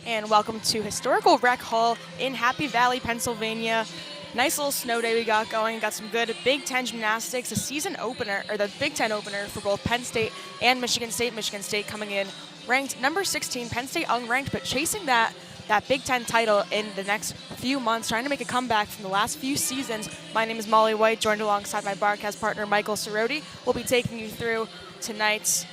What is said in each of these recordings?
and welcome to historical Rec Hall in Happy Valley, Pennsylvania. Nice little snow day we got going. Got some good Big Ten gymnastics, a season opener, or the Big Ten opener for both Penn State and Michigan State. Michigan State coming in ranked number 16, Penn State unranked, but chasing that Big Ten title in the next few months, trying to make a comeback from the last few seasons. My name is Molly White, joined alongside my broadcast partner, Michael Cerroti. We'll be taking you through tonight's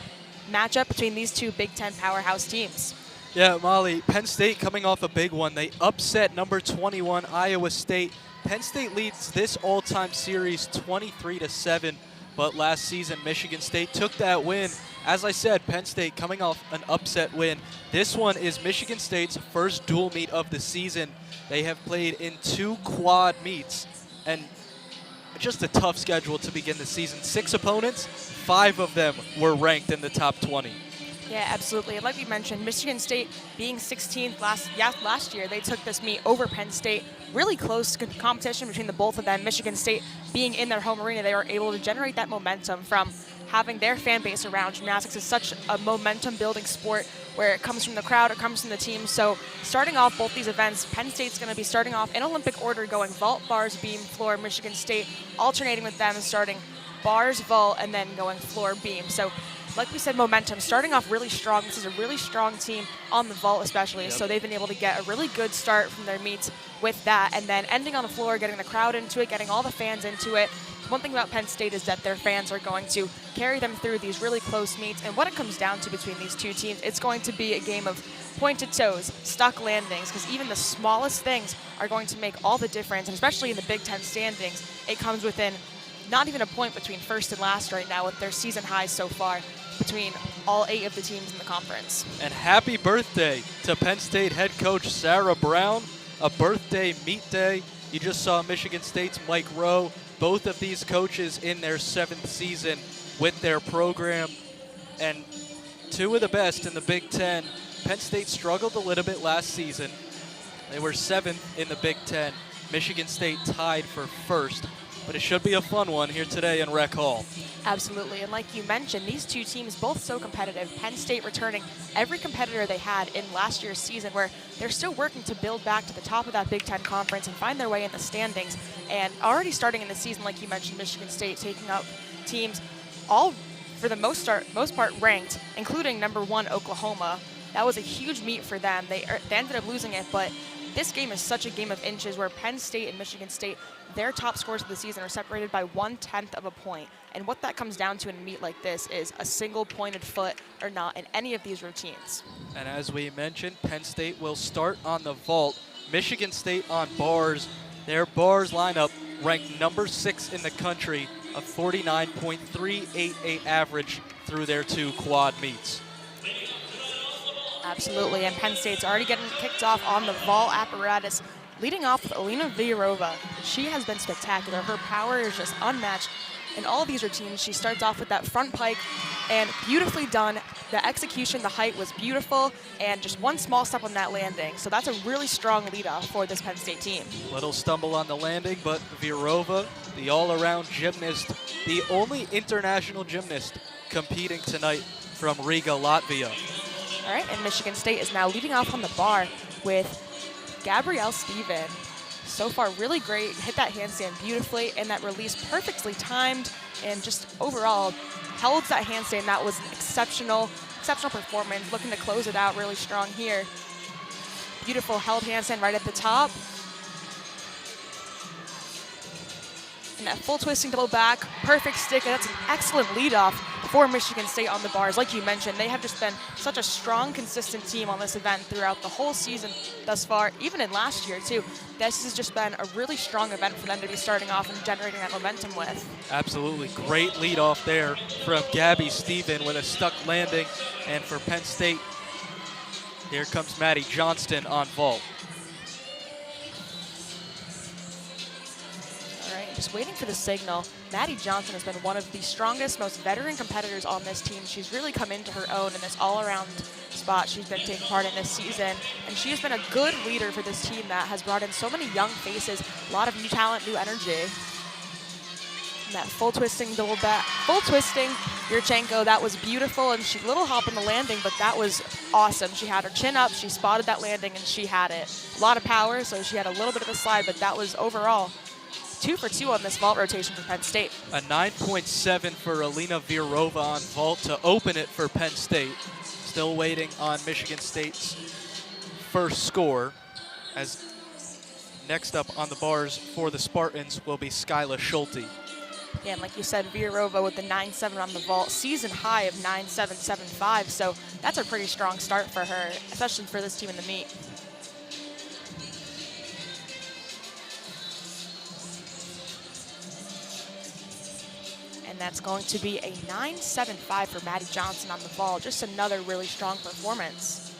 matchup between these two Big Ten powerhouse teams. Yeah, Molly, Penn State coming off a big one. They upset number 21, Iowa State. Penn State leads this all-time series 23-7, but last season Michigan State took that win. As I said, Penn State coming off an upset win. This one is Michigan State's first dual meet of the season. They have played in 2 quad meets, and just a tough schedule to begin the season. 6 opponents, 5 of them were ranked in the top 20. Yeah, absolutely. And like we mentioned, Michigan State being 16th last year, they took this meet over Penn State. Really close competition between the both of them. Michigan State being in their home arena, they were able to generate that momentum from having their fan base around. Gymnastics is such a momentum-building sport where it comes from the crowd, it comes from the team. So starting off both these events, Penn State's going to be starting off in Olympic order, going vault, bars, beam, floor. Michigan State alternating with them, starting bars, vault, and then going floor, beam. So like we said, momentum, starting off really strong. This is a really strong team on the vault especially, so they've been able to get a really good start from their meets with that, and then ending on the floor, getting the crowd into it, getting all the fans into it. One thing about Penn State is that their fans are going to carry them through these really close meets, and what it comes down to between these two teams, it's going to be a game of pointed toes, stuck landings, because even the smallest things are going to make all the difference, and especially in the Big Ten standings, it comes within not even a point between first and last right now with their season highs so far between all 8 of the teams in the conference. And happy birthday to Penn State head coach Sarah Brown, a birthday meet day. You just saw Michigan State's Mike Rowe, both of these coaches in their 7th season with their program, and 2 of the best in the Big Ten. Penn State struggled a little bit last season. They were 7th in the Big Ten. Michigan State tied for 1st. But it should be a fun one here today in Rec Hall. Absolutely, and like you mentioned, these two teams both so competitive. Penn State returning every competitor they had in last year's season, where they're still working to build back to the top of that Big Ten conference and find their way in the standings. And already starting in the season, like you mentioned, Michigan State taking up teams all, for the most part, ranked, including number 1 Oklahoma. That was a huge meet for them. They ended up losing it, but this game is such a game of inches where Penn State and Michigan State, their top scores of the season are separated by 1/10 of a point. And what that comes down to in a meet like this is a single pointed foot or not in any of these routines. And as we mentioned, Penn State will start on the vault. Michigan State on bars. Their bars lineup ranked number 6 in the country, a 49.388 average through their 2 quad meets. Absolutely, and Penn State's already getting kicked off on the vault apparatus, leading off with Alina Viorova. She has been spectacular. Her power is just unmatched in all of these routines. She starts off with that front pike, and beautifully done. The execution, the height was beautiful, and just one small step on that landing. So that's a really strong lead-off for this Penn State team. Little stumble on the landing, but Viorova, the all-around gymnast, the only international gymnast competing tonight from Riga, Latvia. All right, and Michigan State is now leading off on the bar with Gabrielle Steven. So far, really great. Hit that handstand beautifully, and that release perfectly timed, and just overall held that handstand. That was an exceptional performance. Looking to close it out really strong here. Beautiful held handstand right at the top. And that full twisting double back, perfect stick, and that's an excellent leadoff for Michigan State on the bars. Like you mentioned, they have just been such a strong, consistent team on this event throughout the whole season thus far, even in last year too. This has just been a really strong event for them to be starting off and generating that momentum with. Absolutely, great leadoff there from Gabby Steven with a stuck landing. And for Penn State, here comes Maddie Johnston on vault. Just waiting for the signal. Maddie Johnson has been one of the strongest, most veteran competitors on this team. She's really come into her own in this all-around spot she's been taking part in this season. And she has been a good leader for this team that has brought in so many young faces, a lot of new talent, new energy. And that full twisting double back, full twisting Yurchenko. That was beautiful, and she little hop on the landing, but that was awesome. She had her chin up, she spotted that landing, and she had it. A lot of power, so she had a little bit of a slide, but that was overall 2 for 2 on this vault rotation for Penn State. A 9.7 for Alina Virova on vault to open it for Penn State. Still waiting on Michigan State's first score, as next up on the bars for the Spartans will be Skyla Schulte. Yeah, and like you said, Virova with the 9.7 on the vault, season high of 9.775, so that's a pretty strong start for her, especially for this team in the meet. And that's going to be a 9.75 for Maddie Johnson on the vault. Just another really strong performance.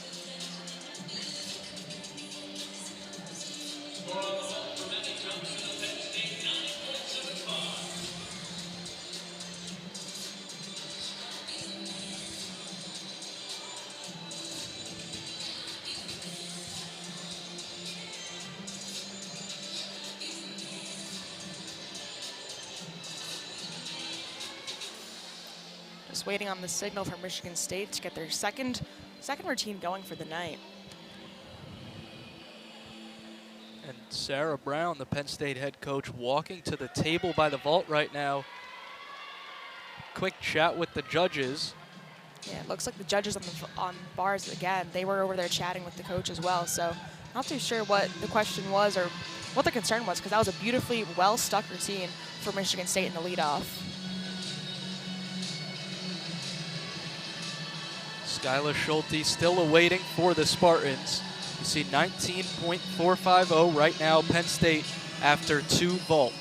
Just waiting on the signal from Michigan State to get their second routine going for the night. And Sarah Brown, the Penn State head coach, walking to the table by the vault right now. Quick chat with the judges. Yeah, it looks like the judges on bars again, they were over there chatting with the coach as well. So not too sure what the question was or what the concern was, because that was a beautifully well-stuck routine for Michigan State in the leadoff. Skyla Schulte still awaiting for the Spartans. You see 19.450 right now, Penn State after 2 vault.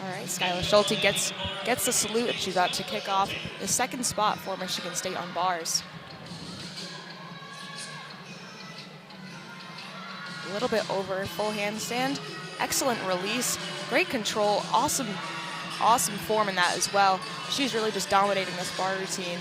All right, Skyla Schulte gets the salute, and she's out to kick off the second spot for Michigan State on bars. A little bit over full handstand. Excellent release, great control, awesome form in that as well. She's really just dominating this bar routine.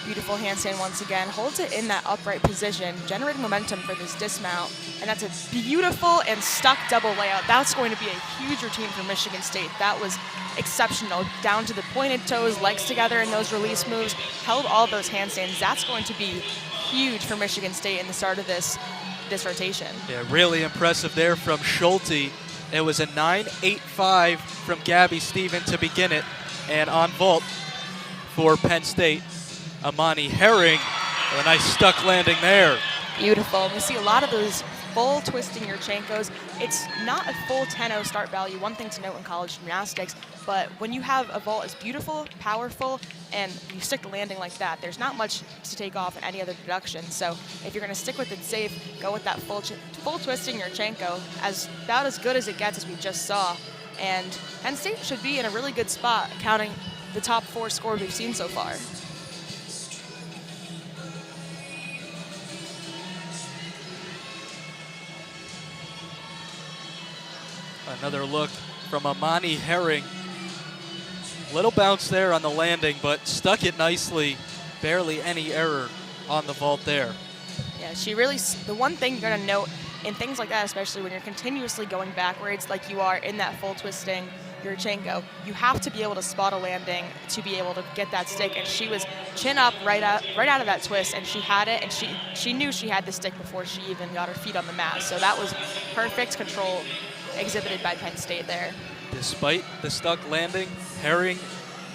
Beautiful handstand once again, holds it in that upright position, generating momentum for this dismount, and that's a beautiful and stuck double layout. That's going to be a huge routine for Michigan State. That was exceptional, down to the pointed toes, legs together in those release moves, held all those handstands. That's going to be huge for Michigan State in the start of this rotation. Yeah, really impressive there from Schulte. It was a 9.85 from Gabby Stephen to begin it, and on vault for Penn State, Amani Herring, a nice stuck landing there. Beautiful. We see a lot of those full twisting Yurchenkos. It's not a full 10-0 start value, one thing to note in college gymnastics, but when you have a vault as beautiful, powerful, and you stick the landing like that, there's not much to take off in any other deduction. So if you're going to stick with it safe, go with that full twisting Yurchenko, about as good as it gets, as we just saw. And Penn State should be in a really good spot, counting the top 4 scores we've seen so far. Another look from Amani Herring. Little bounce there on the landing, but stuck it nicely. Barely any error on the vault there. Yeah, she really, the one thing you're going to note in things like that, especially when you're continuously going backwards like you are in that full twisting Yurchenko, you have to be able to spot a landing to be able to get that stick. And she was chin up right out of that twist, and she had it, and she knew she had the stick before she even got her feet on the mat. So that was perfect control exhibited by Penn State there. Despite the stuck landing, Herring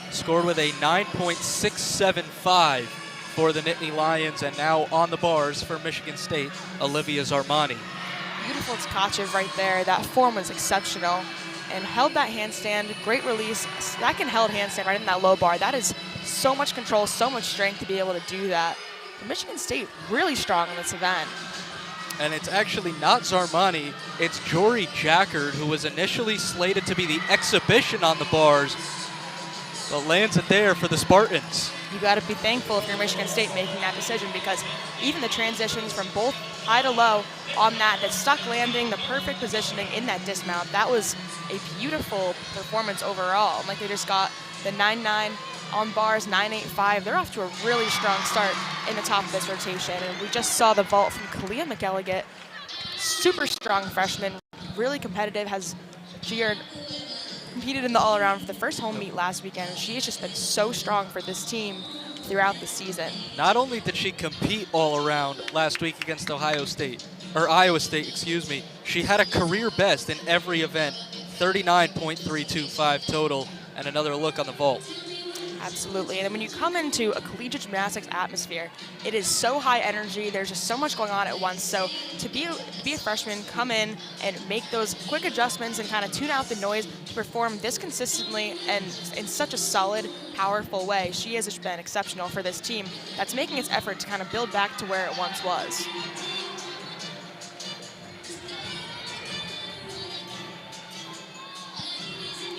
scored with a 9.675 for the Nittany Lions, and now on the bars for Michigan State, Olivia Zarmani. Beautiful Tkachev right there. That form was exceptional, and held that handstand. Great release. Second held handstand right in that low bar. That is so much control, so much strength to be able to do that. But Michigan State really strong in this event. And it's actually not Zarmani, it's Jory Jackard, who was initially slated to be the exhibition on the bars, but lands it there for the Spartans. You got to be thankful if you're Michigan State making that decision, because even the transitions from both high to low on that stuck landing, the perfect positioning in that dismount, that was a beautiful performance overall. Like, they just got the 9.9 on bars, 9.85. They're off to a really strong start in the top of this rotation. And we just saw the vault from Kalia McElligott. Super strong freshman, really competitive. She competed in the all-around for the first home meet last weekend, and she has just been so strong for this team throughout the season. Not only did she compete all around last week against Iowa State, excuse me, she had a career best in every event, 39.325 total, and another look on the vault. Absolutely, and then when you come into a collegiate gymnastics atmosphere, it is so high energy. There's just so much going on at once. So to be a freshman, come in and make those quick adjustments and kind of tune out the noise to perform this consistently and in such a solid, powerful way. She has just been exceptional for this team that's making its effort to kind of build back to where it once was.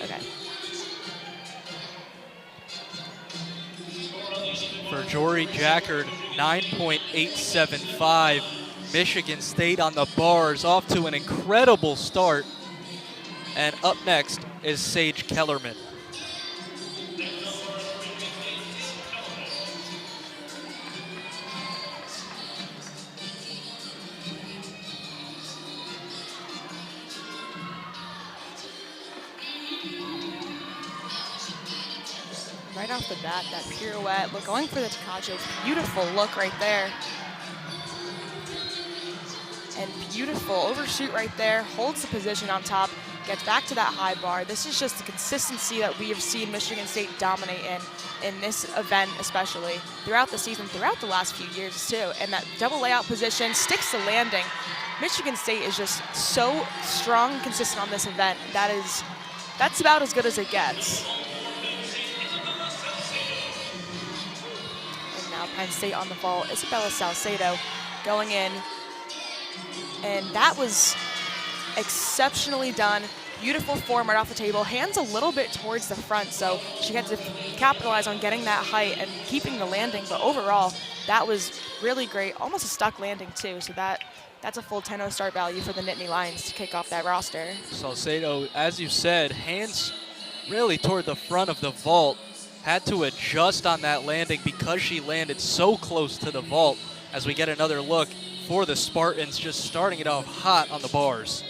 Okay. For Jory Jackard, 9.875. Michigan State on the bars, off to an incredible start. And up next is Sage Kellerman. Right off the bat, that pirouette, going for the Takache, beautiful look right there. And beautiful overshoot right there, holds the position on top, gets back to that high bar. This is just the consistency that we have seen Michigan State dominate in this event, especially throughout the season, throughout the last few years too. And that double layout position, sticks to landing. Michigan State is just so strong and consistent on this event. That's about as good as it gets. Penn State on the vault, Isabella Salcedo going in, and that was exceptionally done. Beautiful form right off the table, hands a little bit towards the front, so she had to capitalize on getting that height and keeping the landing, but overall, that was really great. Almost a stuck landing too, so that's a full 10-0 start value for the Nittany Lions to kick off that roster. Salcedo, as you said, hands really toward the front of the vault. Had to adjust on that landing because she landed so close to the vault. As we get another look for the Spartans, just starting it off hot on the bars.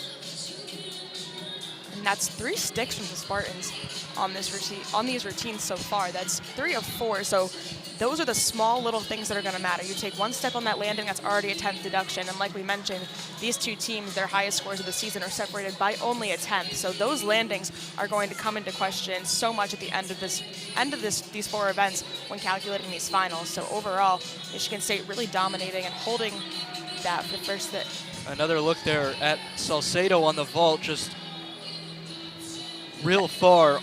And that's 3 sticks from the Spartans on these routines so far. That's 3 of 4. So those are the small little things that are going to matter. You take one step on that landing, that's already a 10th deduction. And like we mentioned, these two teams, their highest scores of the season are separated by only a 10th. So those landings are going to come into question so much at the end of these 4 events when calculating these finals. So overall, Michigan State really dominating and holding that for the first bit. Another look there at Salcedo on the vault, just real far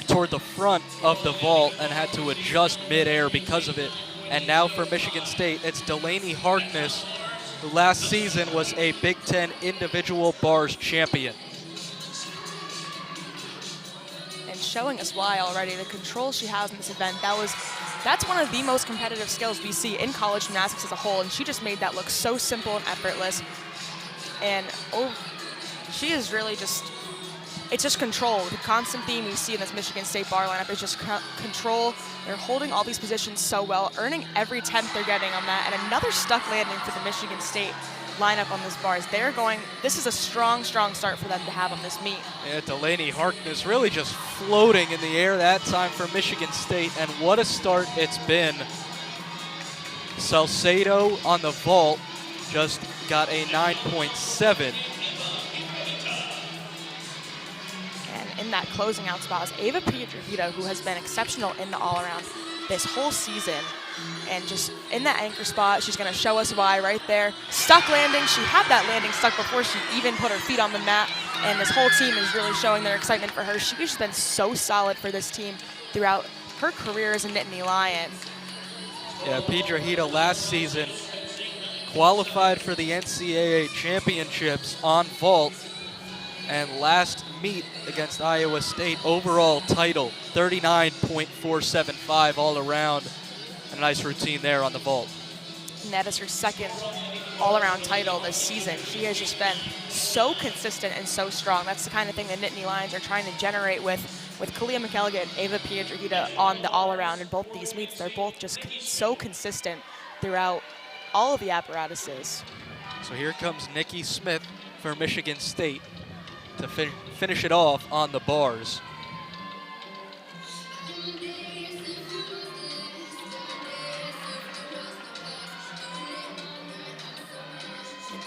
toward the front of the vault and had to adjust midair because of it. And now for Michigan State, it's Delaney Harkness, who last season was a Big Ten individual bars champion. And showing us why already, the control she has in this event, that's one of the most competitive skills we see in college gymnastics as a whole, and she just made that look so simple and effortless. And she is really it's just control. The constant theme we see in this Michigan State bar lineup is just control. They're holding all these positions so well, earning every 10th they're getting on that, and another stuck landing for the Michigan State lineup on this bars. This is a strong, strong start for them to have on this meet. Yeah, Delaney Harkness really just floating in the air that time for Michigan State, and what a start it's been. Salcedo on the vault just got a 9.7. In that closing out spot is Ava Pietrahita, who has been exceptional in the all-around this whole season. And just in that anchor spot, she's going to show us why right there. Stuck landing. She had that landing stuck before she even put her feet on the mat. And this whole team is really showing their excitement for her. She's been so solid for this team throughout her career as a Nittany Lion. Yeah, Pietrahita last season qualified for the NCAA championships on vault. And last meet against Iowa State, overall title, 39.475 all around. A nice routine there on the vault. And that is her second all-around title this season. She has just been so consistent and so strong. That's the kind of thing the Nittany Lions are trying to generate with with Kalia McElligott and Ava Piedrahita on the all-around in both these meets. They're both just so consistent throughout all of the apparatuses. So here comes Nikki Smith for Michigan State to finish it off on the bars.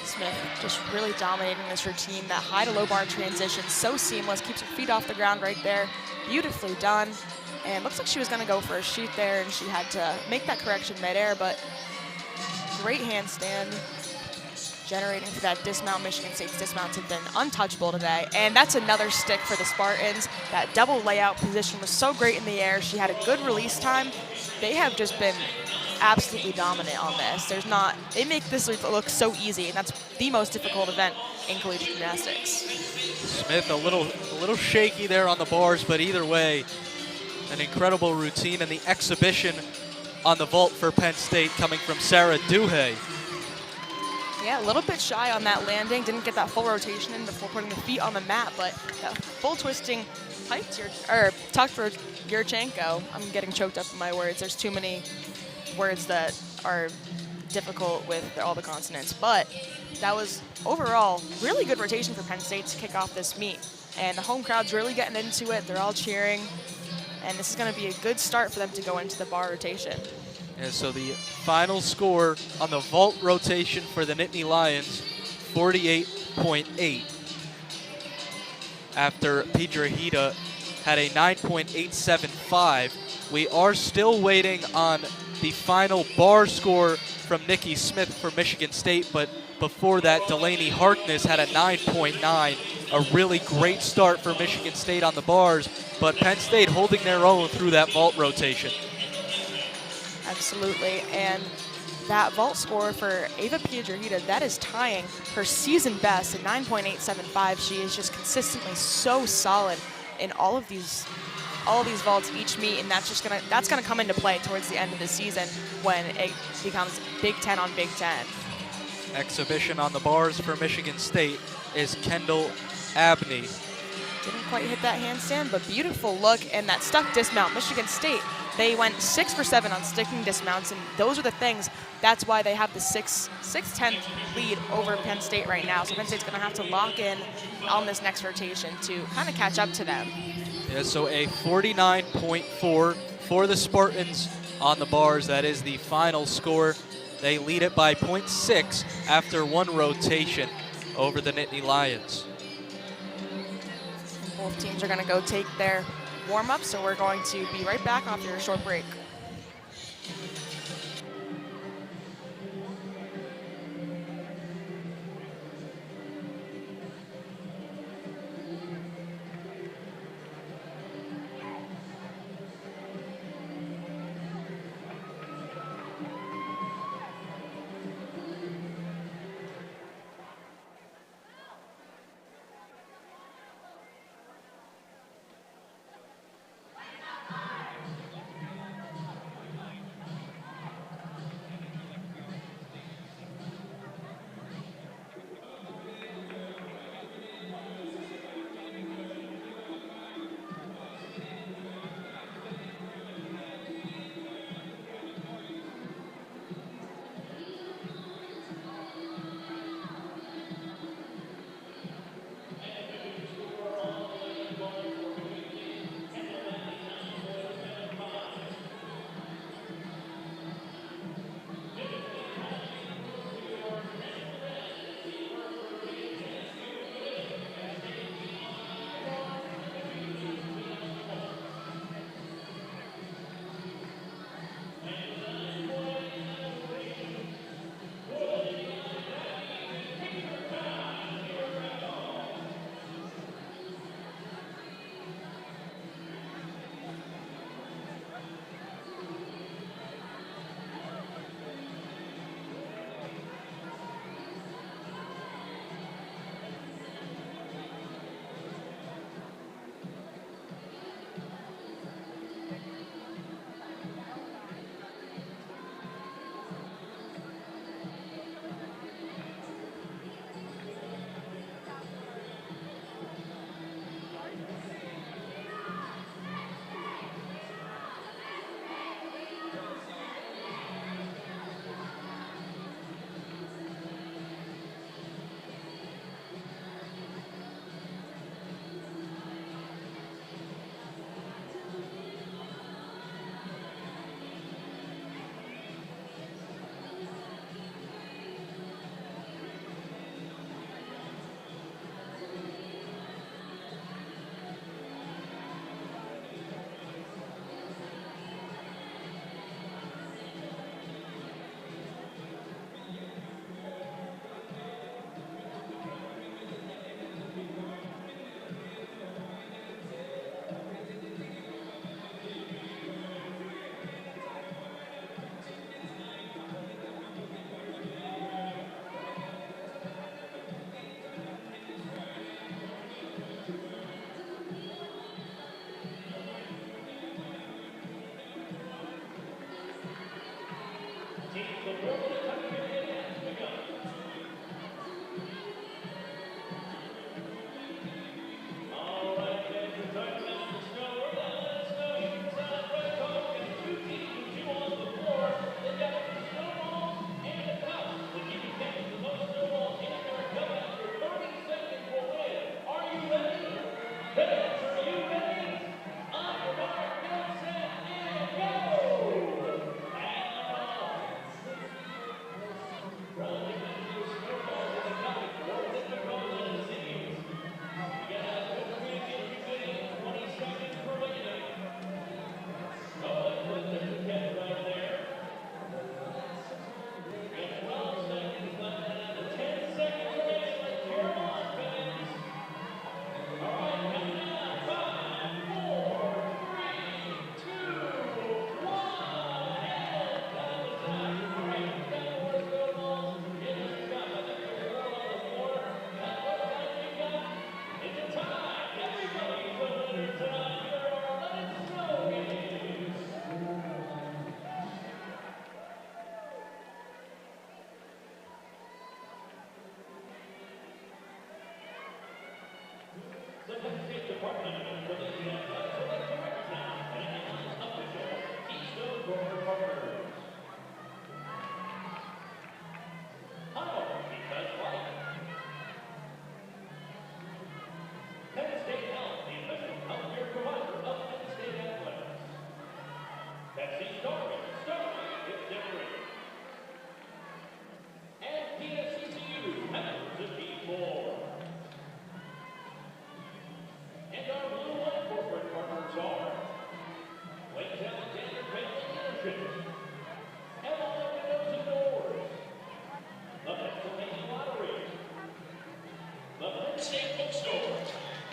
Smith just really dominating this routine. That high to low bar transition, so seamless, keeps her feet off the ground right there. Beautifully done. And looks like she was gonna go for a shoot there and she had to make that correction midair, but great handstand. Generating for that dismount. Michigan State's dismounts have been untouchable today. And that's another stick for the Spartans. That double layout position was so great in the air. She had a good release time. They have just been absolutely dominant on this. They make this look so easy, and that's the most difficult event in collegiate gymnastics. Smith a little shaky there on the bars, but either way, an incredible routine, and the exhibition on the vault for Penn State coming from Sarah Duhay. Yeah, a little bit shy on that landing. Didn't get that full rotation in before putting the feet on the mat, but that full twisting tucked for Yurchenko. I'm getting choked up in my words. There's too many words that are difficult with all the consonants, but that was overall really good rotation for Penn State to kick off this meet. And the home crowd's really getting into it. They're all cheering, and this is going to be a good start for them to go into the bar rotation. And so the final score on the vault rotation for the Nittany Lions, 48.8. After Piedrahita had a 9.875. We are still waiting on the final bar score from Nikki Smith for Michigan State, but before that, Delaney Harkness had a 9.9. A really great start for Michigan State on the bars, but Penn State holding their own through that vault rotation. Absolutely, and that vault score for Ava Piedrahita, that is tying her season best at 9.875. She is just consistently so solid in all of these vaults each meet, and that's gonna come into play towards the end of the season when it becomes Big Ten on Big Ten. Exhibition on the bars for Michigan State is Kendall Abney. Didn't quite hit that handstand, but beautiful look, and that stuck dismount. Michigan State, they went 6 for 7 on sticking dismounts, and those are the things. That's why they have the 6/10 lead over Penn State right now. So Penn State's going to have to lock in on this next rotation to kind of catch up to them. Yeah, so a 49.4 for the Spartans on the bars. That is the final score. They lead it by 0.6 after one rotation over the Nittany Lions. Both teams are going to go take their warm-up, so we're going to be right back after a short break.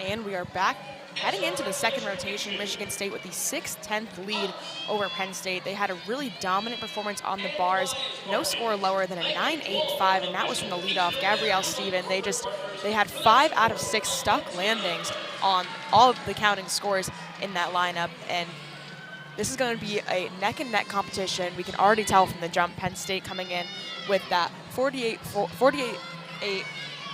And we are back heading into the second rotation. Michigan State with the 6-10 lead over Penn State. They had a really dominant performance on the bars. No score lower than a 9.85, and that was from the leadoff, Gabrielle Stephen. They had 5 out of 6 stuck landings on all of the counting scores in that lineup, and this is going to be a neck-and-neck competition. We can already tell from the jump, Penn State coming in with that 48-8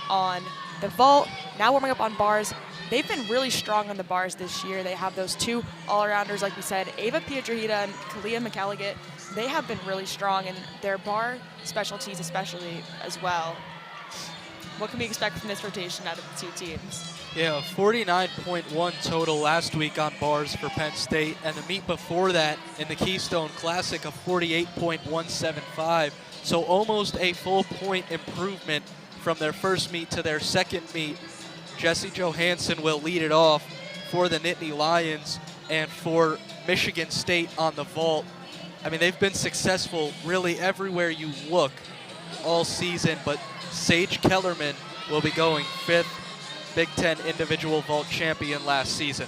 on the vault. Now warming up on bars. They've been really strong on the bars this year. They have those 2 all-arounders, like we said, Ava Pietrahita and Kalia McCalligan. They have been really strong in their bar specialties especially as well. What can we expect from this rotation out of the 2 teams? Yeah, 49.1 total last week on bars for Penn State, and the meet before that in the Keystone Classic of 48.175. So almost a full point improvement from their first meet to their second meet. Jesse Johansson will lead it off for the Nittany Lions, and for Michigan State on the vault. I mean, they've been successful really everywhere you look all season, but Sage Kellerman will be going 5th Big Ten individual vault champion last season.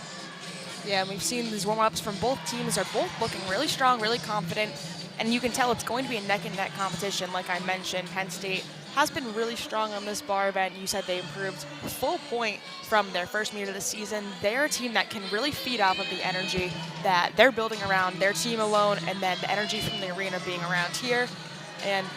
Yeah, and we've seen these warm-ups from both teams are both looking really strong, really confident, and you can tell it's going to be a neck-and-neck competition. Like I mentioned, Penn State has been really strong on this bar event. You said they improved a full point from their first meet of the season. They're a team that can really feed off of the energy that they're building around their team alone, and then the energy from the arena being around here. And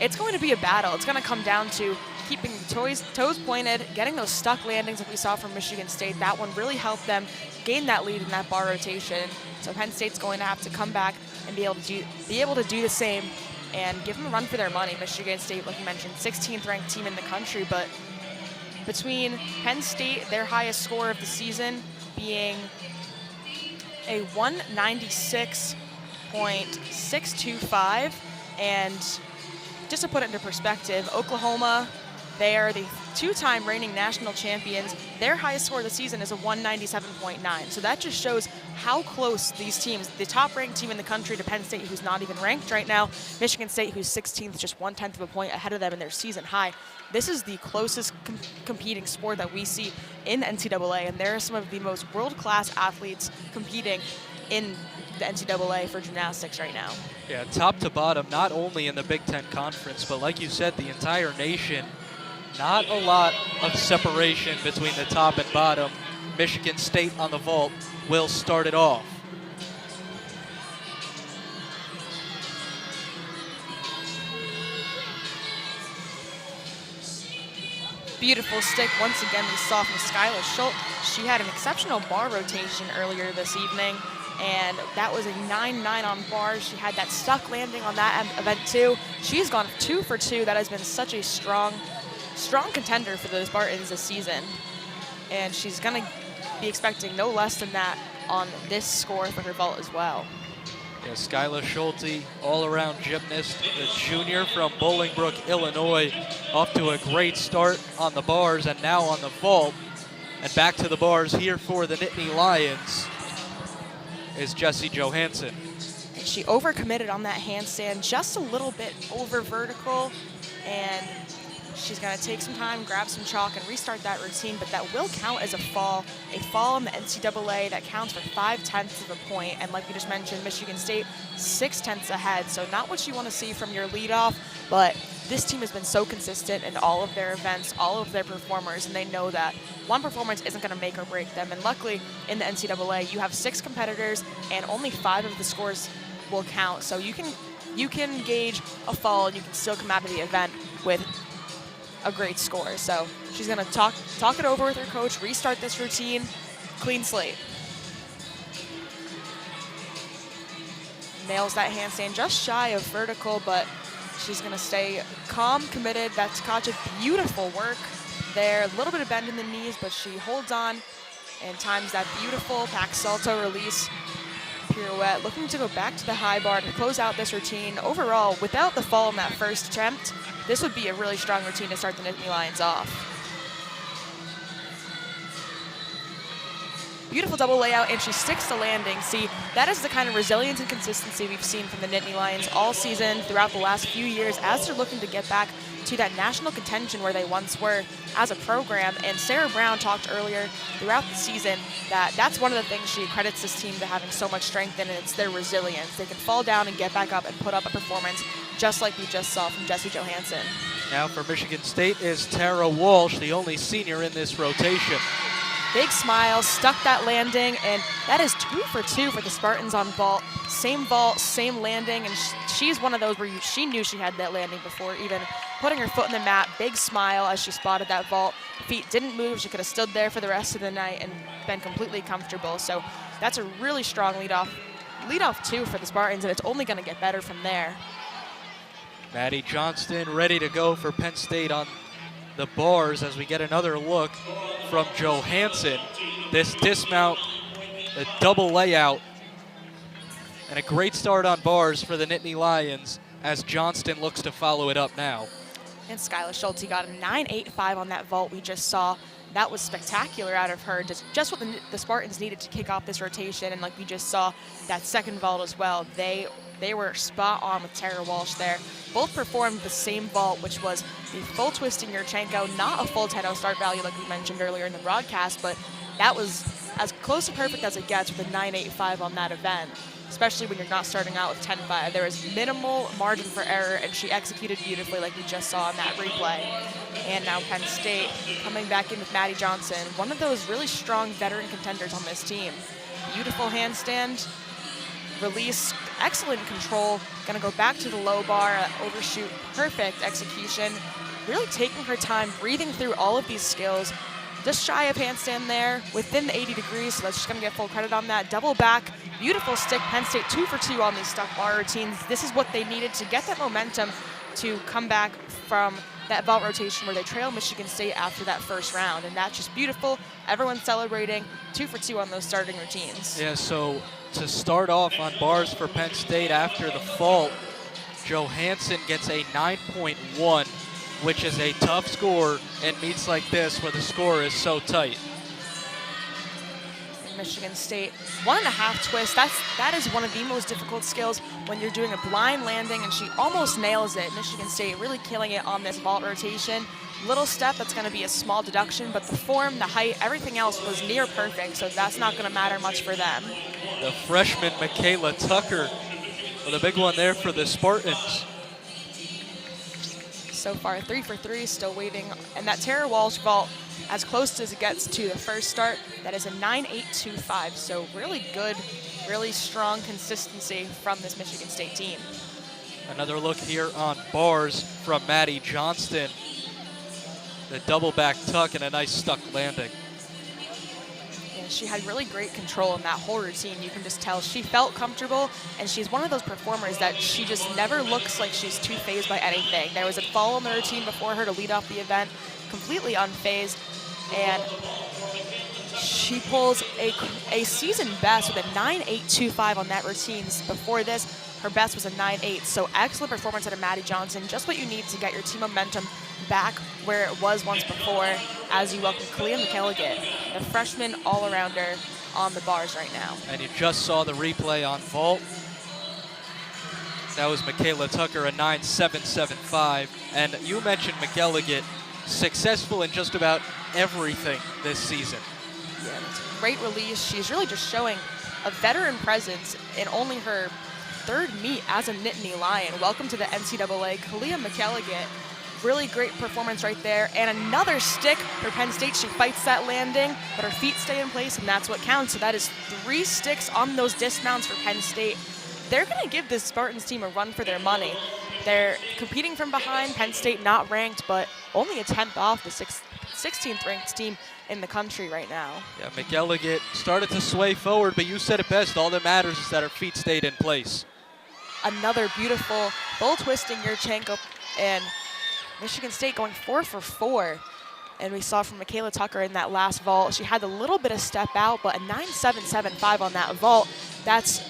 it's going to be a battle. It's going to come down to keeping the toes pointed, getting those stuck landings that we saw from Michigan State. That one really helped them gain that lead in that bar rotation. So Penn State's going to have to come back and be able to do the same and give them a run for their money. Michigan State, like you mentioned, 16th ranked team in the country, but between Penn State, their highest score of the season being a 196.625, and just to put it into perspective, Oklahoma, they are the 2-time reigning national champions. Their highest score of the season is a 197.9. So that just shows how close these teams, the top-ranked team in the country to Penn State, who's not even ranked right now, Michigan State, who's 16th, just 1/10 of a point ahead of them in their season high. This is the closest competing sport that we see in the NCAA, and there are some of the most world-class athletes competing in the NCAA for gymnastics right now. Yeah, top to bottom, not only in the Big Ten Conference, but like you said, the entire nation. Not a lot of separation between the top and bottom. Michigan State on the vault will start it off. Beautiful stick once again we saw from Skylar Schultz. She had an exceptional bar rotation earlier this evening, and that was a 9-9 on bars. She had that stuck landing on that event too. She's gone 2 for 2. That has been such a strong contender for the Spartans this season, and she's going to be expecting no less than that on this score for her vault as well. Yeah, Skylar Schulte, all-around gymnast, a junior from Bolingbrook, Illinois, off to a great start on the bars and now on the vault. And back to the bars here for the Nittany Lions is Jessie Johansson. And she overcommitted on that handstand, just a little bit over vertical, and she's going to take some time, grab some chalk, and restart that routine, but that will count as a fall in the NCAA that counts for 0.5 of a point. And like we just mentioned, Michigan State 0.6 ahead, so not what you want to see from your leadoff, but this team has been so consistent in all of their events, all of their performers, and they know that one performance isn't going to make or break them. And luckily, in the NCAA, you have 6 competitors, and only 5 of the scores will count, so you can gauge a fall, and you can still come out of the event with a great score. So she's going to talk it over with her coach, restart this routine, clean slate. Nails that handstand just shy of vertical, but she's going to stay calm, committed. That's Katja, beautiful work there. A little bit of bend in the knees, but she holds on and times that beautiful back salto release pirouette. Looking to go back to the high bar to close out this routine. Overall, without the fall in that first attempt, this would be a really strong routine to start the Nittany Lions off. Beautiful double layout, and she sticks to landing. See, that is the kind of resilience and consistency we've seen from the Nittany Lions all season throughout the last few years as they're looking to get back to that national contention where they once were as a program. And Sarah Brown talked earlier throughout the season that that's one of the things she credits this team to having so much strength in, and it's their resilience. They can fall down and get back up and put up a performance just like we just saw from Jessie Johansson. Now for Michigan State is Tara Walsh, the only senior in this rotation. Big smile, stuck that landing, and that is 2 for 2 for the Spartans on vault, same landing, and she's one of those where she knew she had that landing before even putting her foot in the mat. Big smile as she spotted that vault. Feet didn't move. She could have stood there for the rest of the night and been completely comfortable. So that's a really strong leadoff 2 for the Spartans, and it's only going to get better from there. Maddie Johnston ready to go for Penn State on the bars as we get another look from Johansson. This dismount, a double layout, and a great start on bars for the Nittany Lions as Johnston looks to follow it up now. And Skylar Schulte got a 9.85 on that vault we just saw. That was spectacular out of her. Just what the Spartans needed to kick off this rotation, and like we just saw, that second vault as well. They were spot on with Tara Walsh there. Both performed the same vault, which was the full twisting Yurchenko, not a full 10-0 start value like we mentioned earlier in the broadcast, but that was as close to perfect as it gets with a 9.85 on that event, especially when you're not starting out with 10.5. There was minimal margin for error, and she executed beautifully like we just saw in that replay. And now Penn State coming back in with Maddie Johnson, one of those really strong veteran contenders on this team. Beautiful handstand, release, excellent control, gonna go back to the low bar, overshoot, perfect execution, really taking her time, breathing through all of these skills. Just shy of handstand there, within the 80 degrees, so that's just gonna get full credit on that. Double back, beautiful stick. Penn State 2 for 2 on these stuck bar routines. This is what they needed to get that momentum to come back from that vault rotation where they trail Michigan State after that first round, and that's just beautiful. Everyone's celebrating, 2 for 2 on those starting routines. Yeah, so to start off on bars for Penn State after the fault, Johansson gets a 9.1, which is a tough score in meets like this where the score is so tight. Michigan State, 1.5 twist. That is one of the most difficult skills when you're doing a blind landing, and she almost nails it. Michigan State really killing it on this vault rotation. Little step, that's going to be a small deduction, but the form, the height, everything else was near perfect, so that's not going to matter much for them. The freshman Michaela Tucker with a big one there for the Spartans. So far, 3 for 3, still waiting. And that Tara Walsh vault, as close as it gets to the first start, that is a 9.825. So really good, really strong consistency from this Michigan State team. Another look here on bars from Maddie Johnston. The double back tuck and a nice stuck landing. And she had really great control in that whole routine. You can just tell she felt comfortable, and she's one of those performers that she just never looks like she's too phased by anything. There was a fall in the routine before her to lead off the event, completely unfazed, and she pulls a season best with a 9.825 on that routine. Before this, her best was a 9.8, so excellent performance out of Maddie Johnson, just what you need to get your team momentum back where it was once before, as you welcome Kalia McElligott, the freshman all-arounder on the bars right now. And you just saw the replay on vault. That was Michaela Tucker, a 9.775. And you mentioned McElligott, successful in just about everything this season. Yeah, it's a great release. She's really just showing a veteran presence in only her third meet as a Nittany Lion. Welcome to the NCAA, Kalia McElligott. Really great performance right there. And another stick for Penn State. She fights that landing, but her feet stay in place, and that's what counts. So that is 3 sticks on those dismounts for Penn State. They're going to give this Spartans team a run for their money. They're competing from behind. Penn State not ranked, but only a 10th off the 16th ranked team in the country right now. Yeah, McElligott started to sway forward, but you said it best. All that matters is that her feet stayed in place. Another beautiful bull twisting Yurchenko, and Michigan State going 4 for 4. And we saw from Michaela Tucker in that last vault, she had a little bit of step out, but a 9.775 on that vault. That's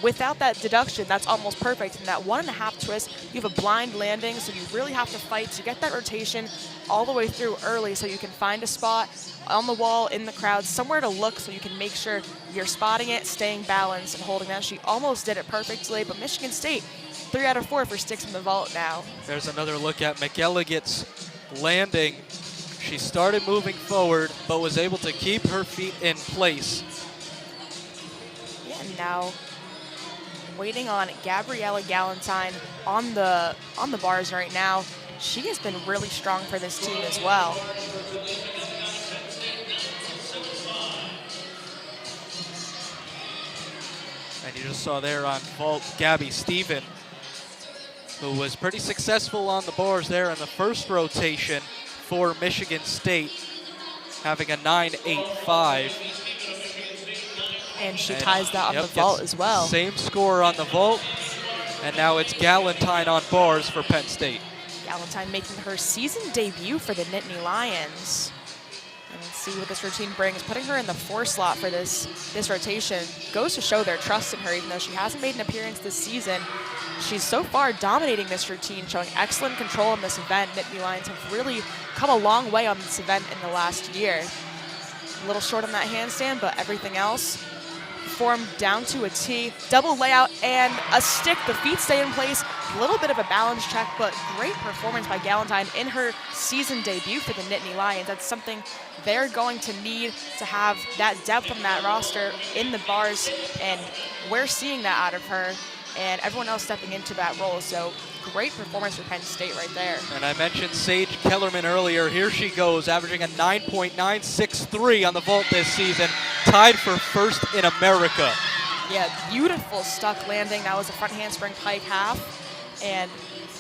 without that deduction, that's almost perfect. And that 1.5 twist, you have a blind landing, so you really have to fight to get that rotation all the way through early so you can find a spot on the wall, in the crowd, somewhere to look so you can make sure you're spotting it, staying balanced, and holding that. She almost did it perfectly, but Michigan State, 3 out of 4 for sticks in the vault now. There's another look at McElligott's landing. She started moving forward, but was able to keep her feet in place. Yeah, and now waiting on Gabriella Galentine on the bars right now. She has been really strong for this team as well. And you just saw there on vault Gabby Stephen, who was pretty successful on the bars there in the first rotation for Michigan State, having a 9.85. And she ties that on the vault as well. Same score on the vault, and now it's Galentine on bars for Penn State. Galentine making her season debut for the Nittany Lions. And let's see what this routine brings. Putting her in the 4 slot for this rotation goes to show their trust in her, even though she hasn't made an appearance this season. She's so far dominating this routine, showing excellent control in this event. Nittany Lions have really come a long way on this event in the last year. A little short on that handstand, but everything else formed down to a T. Double layout and a stick. The feet stay in place. A little bit of a balance check, but great performance by Galentine in her season debut for the Nittany Lions. That's something they're going to need to have, that depth on that roster in the bars, and we're seeing that out of her and everyone else stepping into that role. So great performance for Penn State right there. And I mentioned Sage Kellerman earlier. Here she goes, averaging a 9.963 on the vault this season, tied for first in America. Yeah, beautiful stuck landing. That was a front handspring pike half, and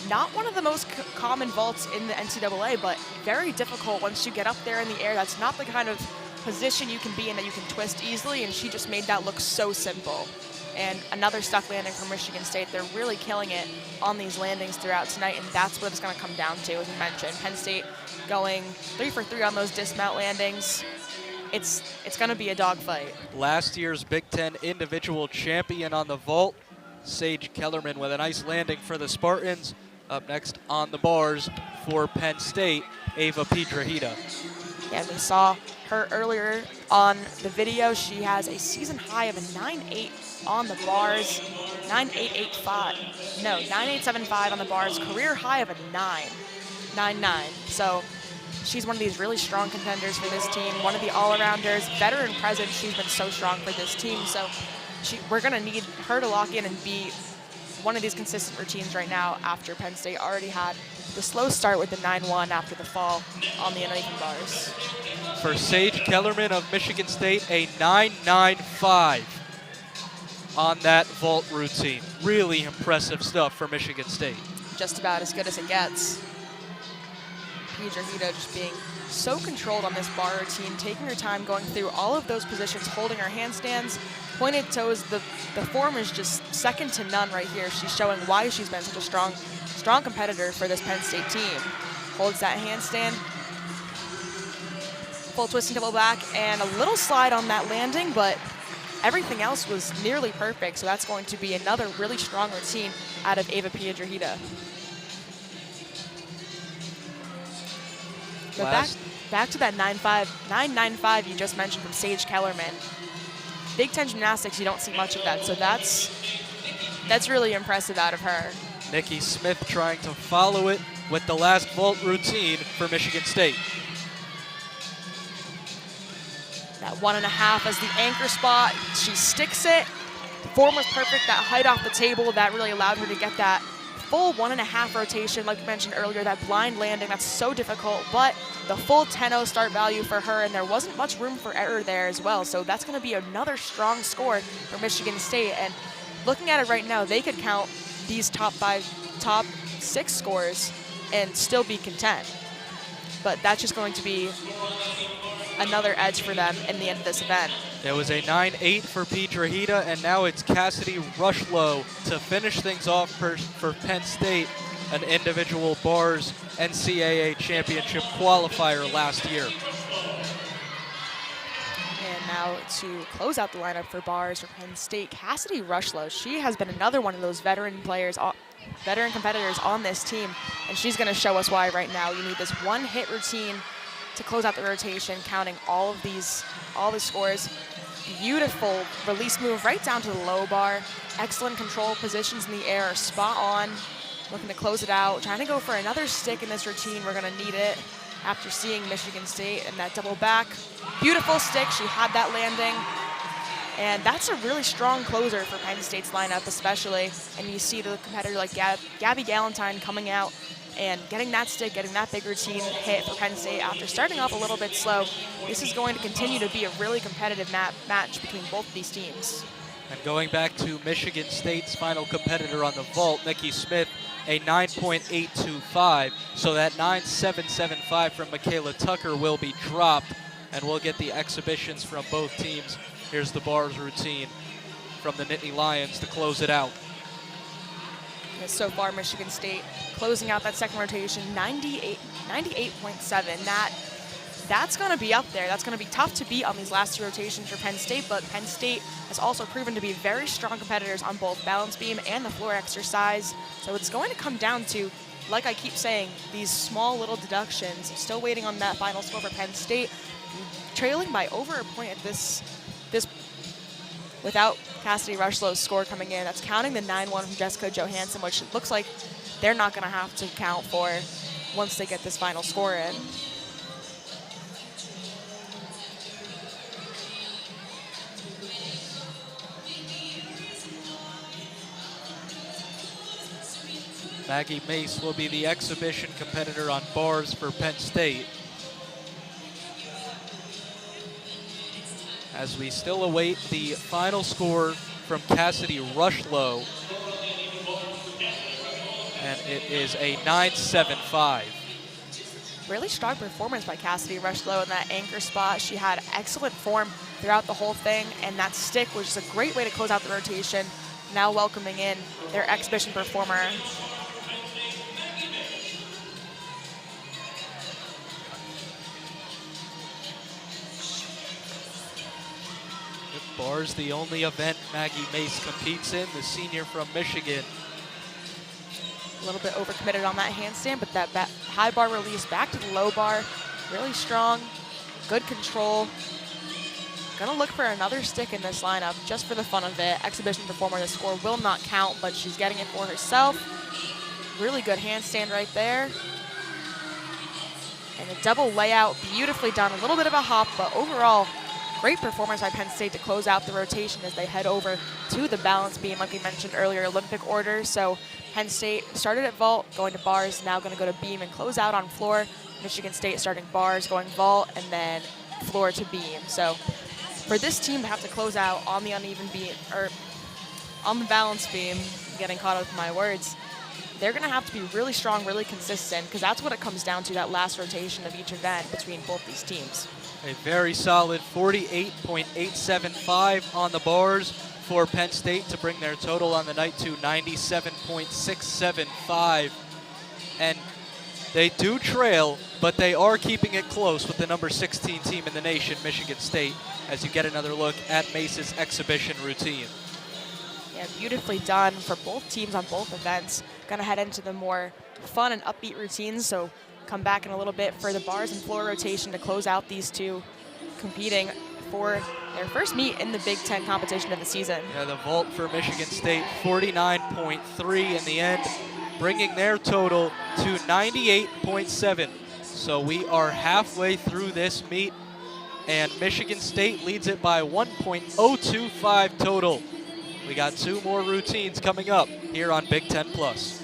not one of the most common vaults in the NCAA, but very difficult once you get up there in the air. That's not the kind of position you can be in that you can twist easily, and she just made that look so simple. And another stuck landing from Michigan State. They're really killing it on these landings throughout tonight, and that's what it's going to come down to, as you mentioned. Penn State going 3 for 3 on those dismount landings. It's going to be a dogfight. Last year's Big Ten individual champion on the vault, Sage Kellerman, with a nice landing for the Spartans. Up next on the bars for Penn State, Ava Piedrahita. Yeah, we saw her earlier on the video. She has a season high of a 9.8 on the bars, 9.885. No, 9.875 on the bars, career high of a 9.9. So she's one of these really strong contenders for this team, one of the all-arounders, veteran presence. She's been so strong for this team. So we're going to need her to lock in and be one of these consistent routines right now, after Penn State already had the slow start with the 9-1 after the fall on the uneven bars. For Sage Kellerman of Michigan State, a 9.95 on that vault routine. Really impressive stuff for Michigan State. Just about as good as it gets. Piedrahita just being so controlled on this bar routine, taking her time, going through all of those positions, holding her handstands, pointed toes. The form is just second to none right here. She's showing why she's been such a strong competitor for this Penn State team. Holds that handstand, full twisting double back, and a little slide on that landing, but everything else was nearly perfect, so that's going to be another really strong routine out of Ava Piedrahita. But back to that 9.95 you just mentioned from Sage Kellerman. Big Ten gymnastics, you don't see much of that, so that's really impressive out of her. Nikki Smith trying to follow it with the last vault routine for Michigan State. That 1.5 as the anchor spot. She sticks it. The form was perfect. That height off the table, that really allowed her to get that full 1.5 rotation. Like we mentioned earlier, that blind landing, that's so difficult, but the full 10-0 start value for her, and there wasn't much room for error there as well. So that's going to be another strong score for Michigan State. And looking at it right now, they could count these top 6 scores and still be content. But that's just going to be another edge for them in the end of this event. There was a 9.8 for Piedrahita, and now it's Cassidy Rushlow to finish things off for Penn State, an individual bars NCAA championship qualifier last year. And now to close out the lineup for bars for Penn State, Cassidy Rushlow. She has been another one of those veteran competitors on this team, and she's going to show us why right now. You need this one-hit routine to close out the rotation, counting all the scores. Beautiful release move right down to the low bar. Excellent control, positions in the air are spot on. Looking to close it out, trying to go for another stick in this routine. We're gonna need it after seeing Michigan State and that double back. Beautiful stick, she had that landing. And that's a really strong closer for Penn State's lineup especially. And you see the competitor like Gabby Galentine coming out and getting that stick, getting that big routine hit for Penn State after starting off a little bit slow. This is going to continue to be a really competitive match between both of these teams. And going back to Michigan State's final competitor on the vault, Nikki Smith, a 9.825. So that 9.775 from Michaela Tucker will be dropped, and we'll get the exhibitions from both teams. Here's the bars routine from the Nittany Lions to close it out. So far, Michigan State closing out that second rotation, 98.7. That's going to be up there. That's going to be tough to beat on these last 2 rotations for Penn State, but Penn State has also proven to be very strong competitors on both balance beam and the floor exercise. So it's going to come down to, like I keep saying, these small little deductions. Still waiting on that final score for Penn State, trailing by over a point at this without Cassidy Rushlow's score coming in. That's counting the 9-1 from Jessica Johansson, which looks like they're not going to have to count for once they get this final score in. Maggie Mace will be the exhibition competitor on bars for Penn State, as we still await the final score from Cassidy Rushlow, and it is a 9.75. Really strong performance by Cassidy Rushlow in that anchor spot. She had excellent form throughout the whole thing, and that stick was just a great way to close out the rotation. Now welcoming in their exhibition performer. Bars the only event Maggie Mace competes in, the senior from Michigan. A little bit overcommitted on that handstand, but that high bar release back to the low bar, really strong, good control. Gonna look for another stick in this lineup just for the fun of it. Exhibition performer, the score will not count, but she's getting it for herself. Really good handstand right there. And a double layout, beautifully done. A little bit of a hop, but overall, great performance by Penn State to close out the rotation as they head over to the balance beam, like we mentioned earlier, Olympic order. So Penn State started at vault, going to bars, now going to go to beam and close out on floor. Michigan State starting bars, going vault, and then floor to beam. So for this team to have to close out on the uneven beam, or on the balance beam, getting caught up with my words, they're going to have to be really strong, really consistent, because that's what it comes down to, that last rotation of each event between both these teams. A very solid 48.875 on the bars for Penn State to bring their total on the night to 97.675. And they do trail, but they are keeping it close with the number 16 team in the nation, Michigan State, as you get another look at Mace's exhibition routine. Yeah, beautifully done for both teams on both events. Gonna head into the more fun and upbeat routines, so come back in a little bit for the bars and floor rotation to close out these two competing for their first meet in the Big Ten competition of the season. Yeah, the vault for Michigan State, 49.3 in the end, bringing their total to 98.7. So we are halfway through this meet, and Michigan State leads it by 1.025 total. We got two more routines coming up here on Big Ten Plus.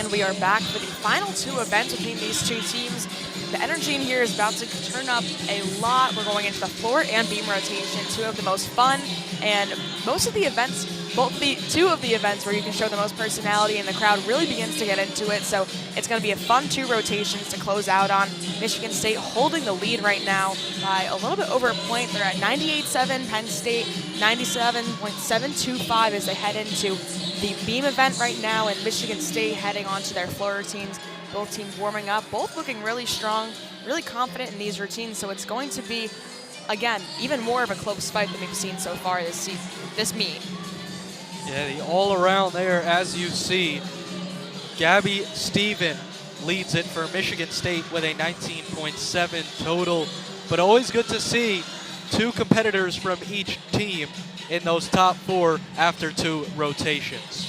and we are back for the final two events between these two teams. The energy in here is about to turn up a lot. We're going into the floor and beam rotation, two of the most fun, and most of the events, two of the events where you can show the most personality and the crowd really begins to get into it. So it's going to be a fun two rotations to close out on. Michigan State holding the lead right now by a little bit over a point. They're at 98.7, Penn State 97.725 as they head into the beam event right now, and Michigan State heading on to their floor routines. Both teams warming up, both looking really strong, really confident in these routines. So it's going to be, again, even more of a close fight than we've seen so far this meet. Yeah, the all-around there, as you see. Gabby Steven leads it for Michigan State with a 19.7 total. But always good to see two competitors from each team in those top four after two rotations.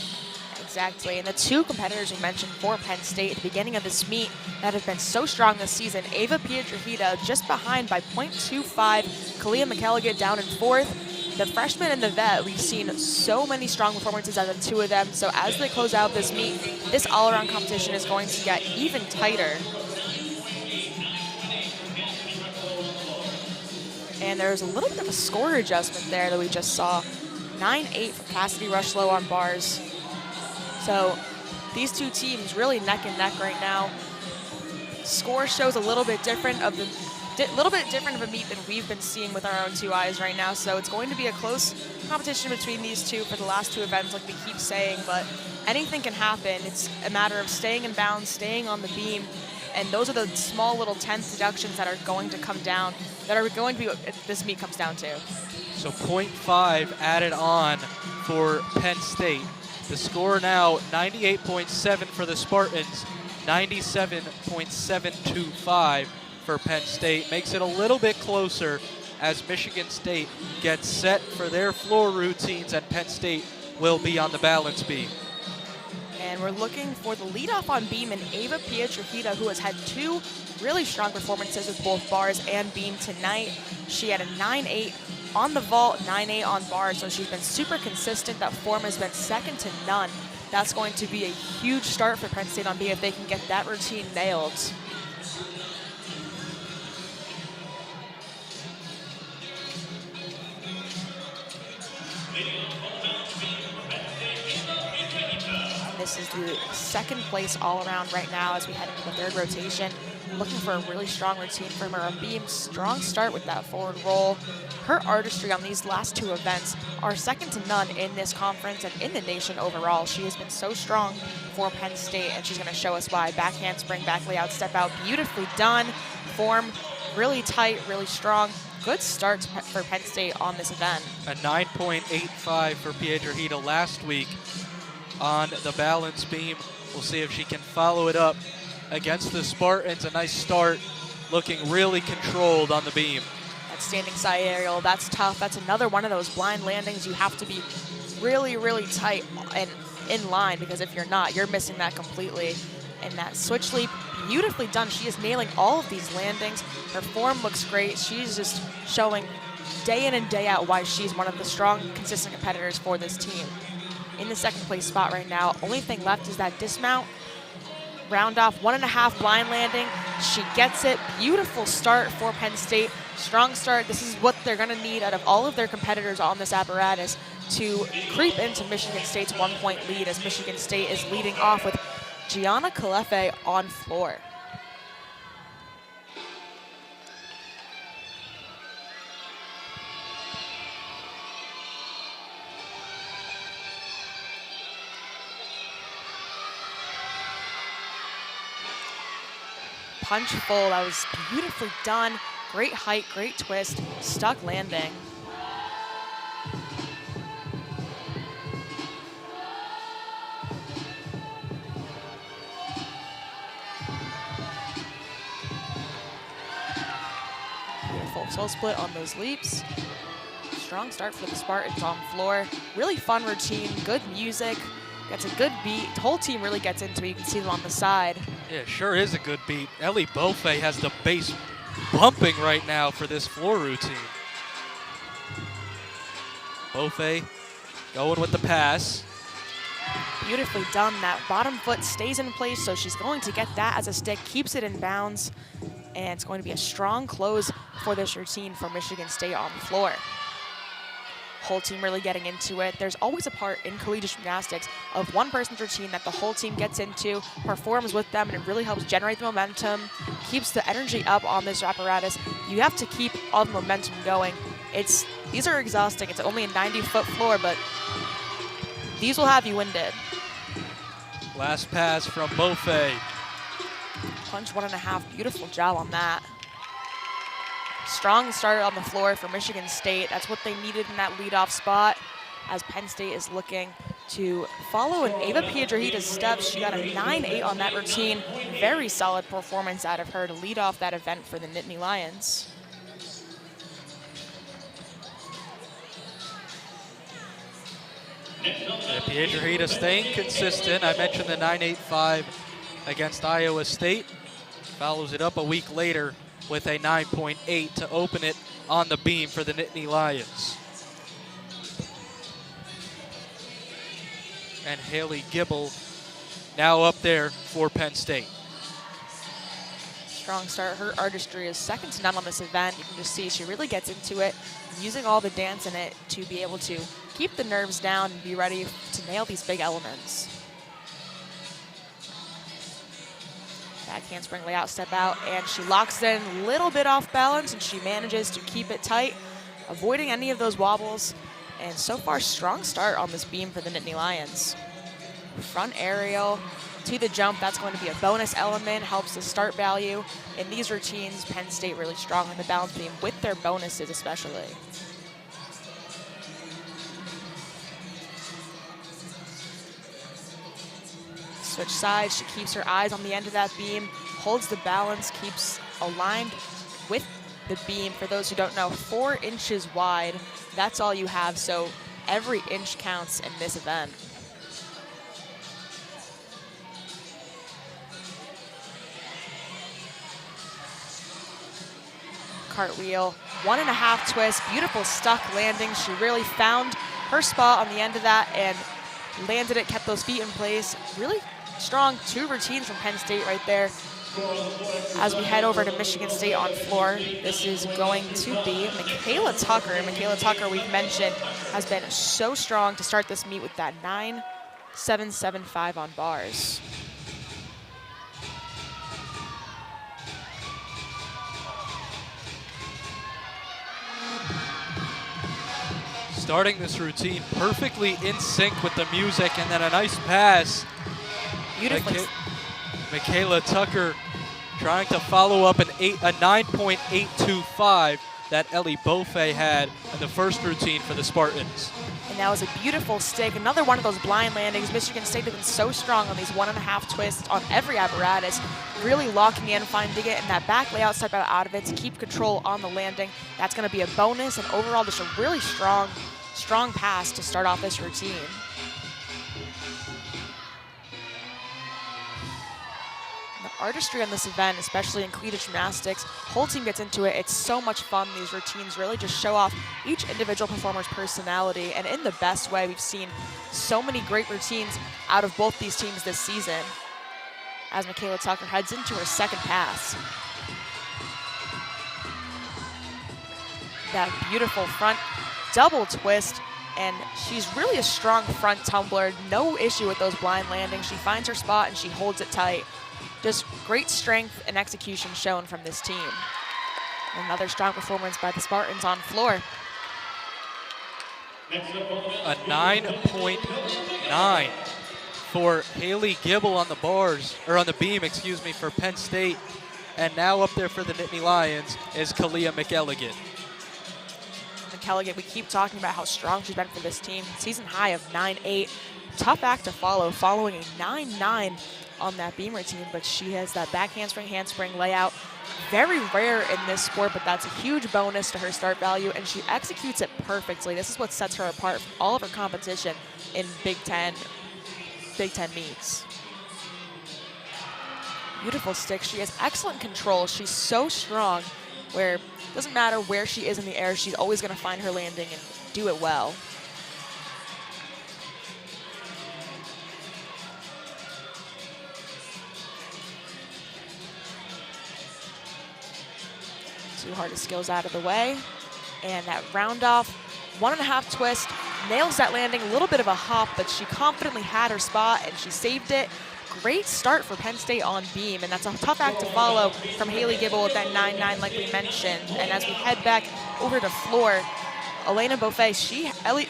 Exactly, and the two competitors we mentioned for Penn State at the beginning of this meet that have been so strong this season, Ava Pietrahita just behind by 0.25, Kalia McElligott down in fourth. The freshman and the vet, we've seen so many strong performances out of the two of them, so as they close out this meet, this all-around competition is going to get even tighter. And there's a little bit of a score adjustment there that we just saw. 9-8 for Cassidy Rushlow on bars. So these two teams really neck and neck right now. Score shows a little bit different of a meet than we've been seeing with our own two eyes right now. So it's going to be a close competition between these two for the last two events, like we keep saying. But anything can happen. It's a matter of staying in bounds, staying on the beam, and those are the small little 10th deductions that are going to come down, that are going to be what this meet comes down to. So 0.5 added on for Penn State. The score now 98.7 for the Spartans, 97.725 for Penn State. Makes it a little bit closer as Michigan State gets set for their floor routines, and Penn State will be on the balance beam. And we're looking for the leadoff on beam in Ava Pietrahita, who has had two really strong performances with both bars and beam tonight. She had a 9-8 on the vault, 9-8 on bars, so she's been super consistent. That form has been second to none. That's going to be a huge start for Penn State on beam if they can get that routine nailed. This is the second place all around right now as we head into the third rotation. Looking for a really strong routine from her on beam. Strong start with that forward roll. Her artistry on these last two events are second to none in this conference and in the nation overall. She has been so strong for Penn State, and she's going to show us why. Back handspring, back layout, step out, beautifully done. Form really tight, really strong. Good start for Penn State on this event. A 9.85 for Pietrahita last week on the balance beam. We'll see if she can follow it up against the Spartans. A nice start, looking really controlled on the beam. That standing side aerial, that's tough. That's another one of those blind landings. You have to be really, really tight and in line, because if you're not, you're missing that completely. And that switch leap, beautifully done. She is nailing all of these landings. Her form looks great. She's just showing day in and day out why she's one of the strong, consistent competitors for this team. In the second place spot right now. Only thing left is that dismount. Round off 1.5 blind landing. She gets it. Beautiful start for Penn State. Strong start. This is what they're going to need out of all of their competitors on this apparatus to creep into Michigan State's 1-point lead, as Michigan State is leading off with Gianna Kalefe on floor. Punch full, that was beautifully done. Great height, great twist, stuck landing. Beautiful toe split on those leaps. Strong start for the Spartans on floor. Really fun routine, good music. Gets a good beat. The whole team really gets into it. You can see them on the side. Yeah, sure is a good beat. Ellie Beaufait has the bass bumping right now for this floor routine. Beaufait going with the pass. Beautifully done. That bottom foot stays in place, so she's going to get that as a stick, keeps it in bounds, and it's going to be a strong close for this routine for Michigan State on the floor. Whole team really getting into it. There's always a part in collegiate gymnastics of one person's routine that the whole team gets into, performs with them, and it really helps generate the momentum, keeps the energy up on this apparatus. You have to keep all the momentum going. These are exhausting. It's only a 90-foot floor, but these will have you winded. Last pass from Beaufait. Punch 1.5, beautiful job on that. Strong start on the floor for Michigan State. That's what they needed in that leadoff spot, as Penn State is looking to follow in Ava Piedrahita's steps. She got a 9-8 on that routine. Very solid performance out of her to lead off that event for the Nittany Lions. Piedrahita staying consistent. I mentioned the 9.85 against Iowa State. Follows it up a week later with a 9.8 to open it on the beam for the Nittany Lions. And Haley Gibble now up there for Penn State. Strong start. Her artistry is second to none on this event. You can just see she really gets into it, using all the dance in it to be able to keep the nerves down and be ready to nail these big elements. Back handspring layout, step out, and she locks in a little bit off balance, and she manages to keep it tight, avoiding any of those wobbles. And so far, strong start on this beam for the Nittany Lions. Front aerial to the jump, that's going to be a bonus element, helps the start value. In these routines, Penn State really strong on the balance beam with their bonuses especially. Switch sides, she keeps her eyes on the end of that beam, holds the balance, keeps aligned with the beam. For those who don't know, 4 inches wide, that's all you have, so every inch counts in this event. Cartwheel, 1.5 twist, beautiful stuck landing. She really found her spot on the end of that and landed it, kept those feet in place. Really strong 2 routines from Penn State right there. As we head over to Michigan State on floor, this is going to be Michaela Tucker. And Michaela Tucker, we've mentioned, has been so strong to start this meet with that 9.775 on bars. Starting this routine perfectly in sync with the music, and then a nice pass. Beautifully. Michaela Tucker trying to follow up a 9.825 that Ellie Beaufait had in the first routine for the Spartans. And that was a beautiful stick. Another one of those blind landings. Michigan State has been so strong on these 1.5 twists on every apparatus, really locking in, finding it, and that back layout step out of it to keep control on the landing. That's going to be a bonus, and overall just a really strong pass to start off this routine. The artistry on this event, especially in collegiate gymnastics, whole team gets into it. It's so much fun. These routines really just show off each individual performer's personality, and in the best way. We've seen so many great routines out of both these teams this season as Michaela Tucker heads into her second pass. That beautiful front double twist, and she's really a strong front tumbler. No issue with those blind landings. She finds her spot and she holds it tight. Just great strength and execution shown from this team. Another strong performance by the Spartans on floor. A 9.9 for Haley Gibble on the bars, or on the beam, excuse me, for Penn State. And now up there for the Nittany Lions is Kalia McElligott. McElligott, we keep talking about how strong she's been for this team. Season high of 9.8. Tough act to follow, following a 9.9 on that beam routine, but she has that back handspring layout. Very rare in this sport, but that's a huge bonus to her start value, and she executes it perfectly. This is what sets her apart from all of her competition in Big Ten meets. Beautiful stick. She has excellent control. She's so strong where it doesn't matter where she is in the air, she's always going to find her landing and do it well. Two hardest skills out of the way. And that round off, 1.5 twist, nails that landing, a little bit of a hop, but she confidently had her spot and she saved it. Great start for Penn State on beam, and that's a tough act to follow from Haley Gibble with that 9-9 like we mentioned. And as we head back over to floor, Elena Beaufet, Ellie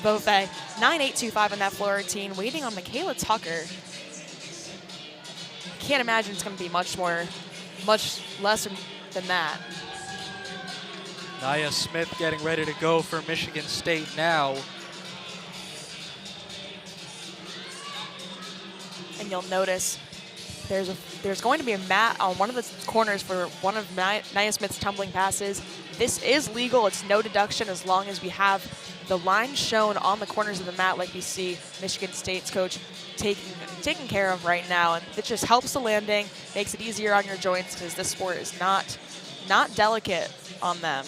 Beaufet, 9.825 on that floor routine, waiting on Michaela Tucker. Can't imagine it's going to be much less than that. Nia Smith getting ready to go for Michigan State now. And you'll notice there's going to be a mat on one of the corners for one of Nia Smith's tumbling passes. This is legal. It's no deduction as long as we have the line shown on the corners of the mat like we see Michigan State's coach taking care of right now. And it just helps the landing, makes it easier on your joints because this sport is not delicate on them.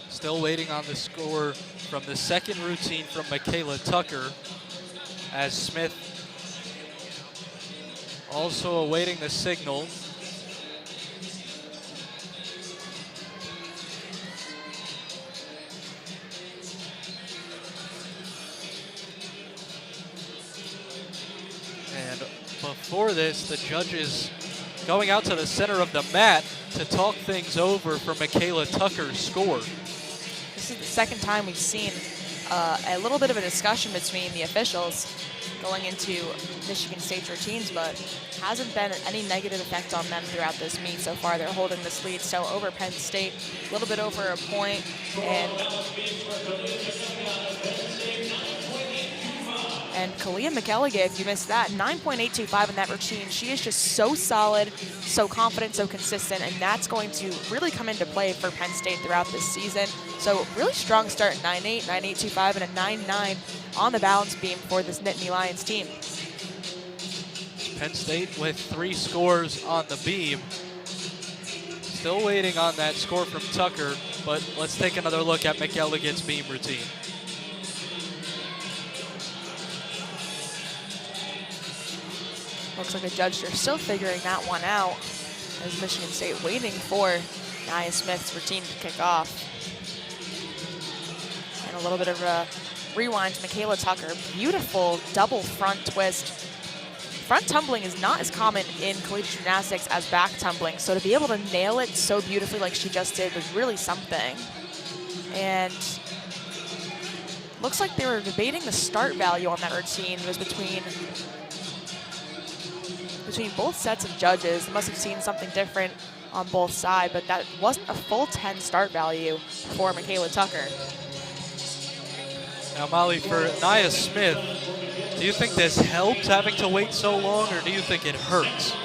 Still waiting on the score from the second routine from Michaela Tucker, as Smith also awaiting the signal. And before this, the judges going out to the center of the mat to talk things over for Michaela Tucker's score. This is the second time we've seen a little bit of a discussion between the officials going into Michigan State's routines, but hasn't been any negative effect on them throughout this meet so far. They're holding this lead still over Penn State, a little bit over a point. And Kalia McElligay, if you missed that, 9.825 in that routine. She is just so solid, so confident, so consistent, and that's going to really come into play for Penn State throughout this season. So really strong start, 9.8, 9.825, and a 9.9 on the balance beam for this Nittany Lions team. Penn State with 3 scores on the beam. Still waiting on that score from Tucker, but let's take another look at McElligay's beam routine. Looks like the judges are still figuring that one out as Michigan State waiting for Nia Smith's routine to kick off. And a little bit of a rewind to Michaela Tucker. Beautiful double front twist. Front tumbling is not as common in collegiate gymnastics as back tumbling, so to be able to nail it so beautifully like she just did was really something. And looks like they were debating the start value on that routine. It was between both sets of judges. They must have seen something different on both sides, but that wasn't a full 10 start value for Michaela Tucker. Now, Molly, for Nia Smith, do you think this helps having to wait so long, or do you think it hurts?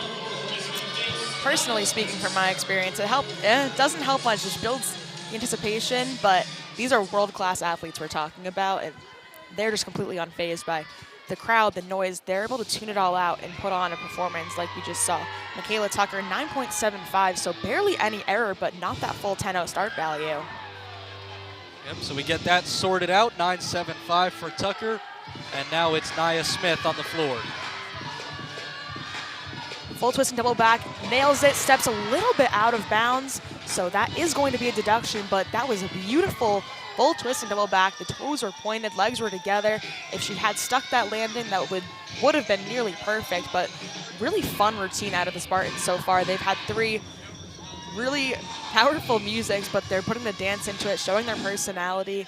Personally speaking, from my experience, it doesn't help much. It just builds the anticipation, but these are world-class athletes we're talking about, and they're just completely unfazed by the crowd, the noise. They're able to tune it all out and put on a performance like we just saw. Michaela Tucker, 9.75, so barely any error, but not that full 10-0 start value. Yep, so we get that sorted out, 9.75 for Tucker, and now it's Nia Smith on the floor. Full twist and double back, nails it, steps a little bit out of bounds, so that is going to be a deduction, but that was a beautiful full twist and double back. The toes were pointed, legs were together. If she had stuck that landing, that would have been nearly perfect, but really fun routine out of the Spartans so far. They've had 3 really powerful musics, but they're putting the dance into it, showing their personality,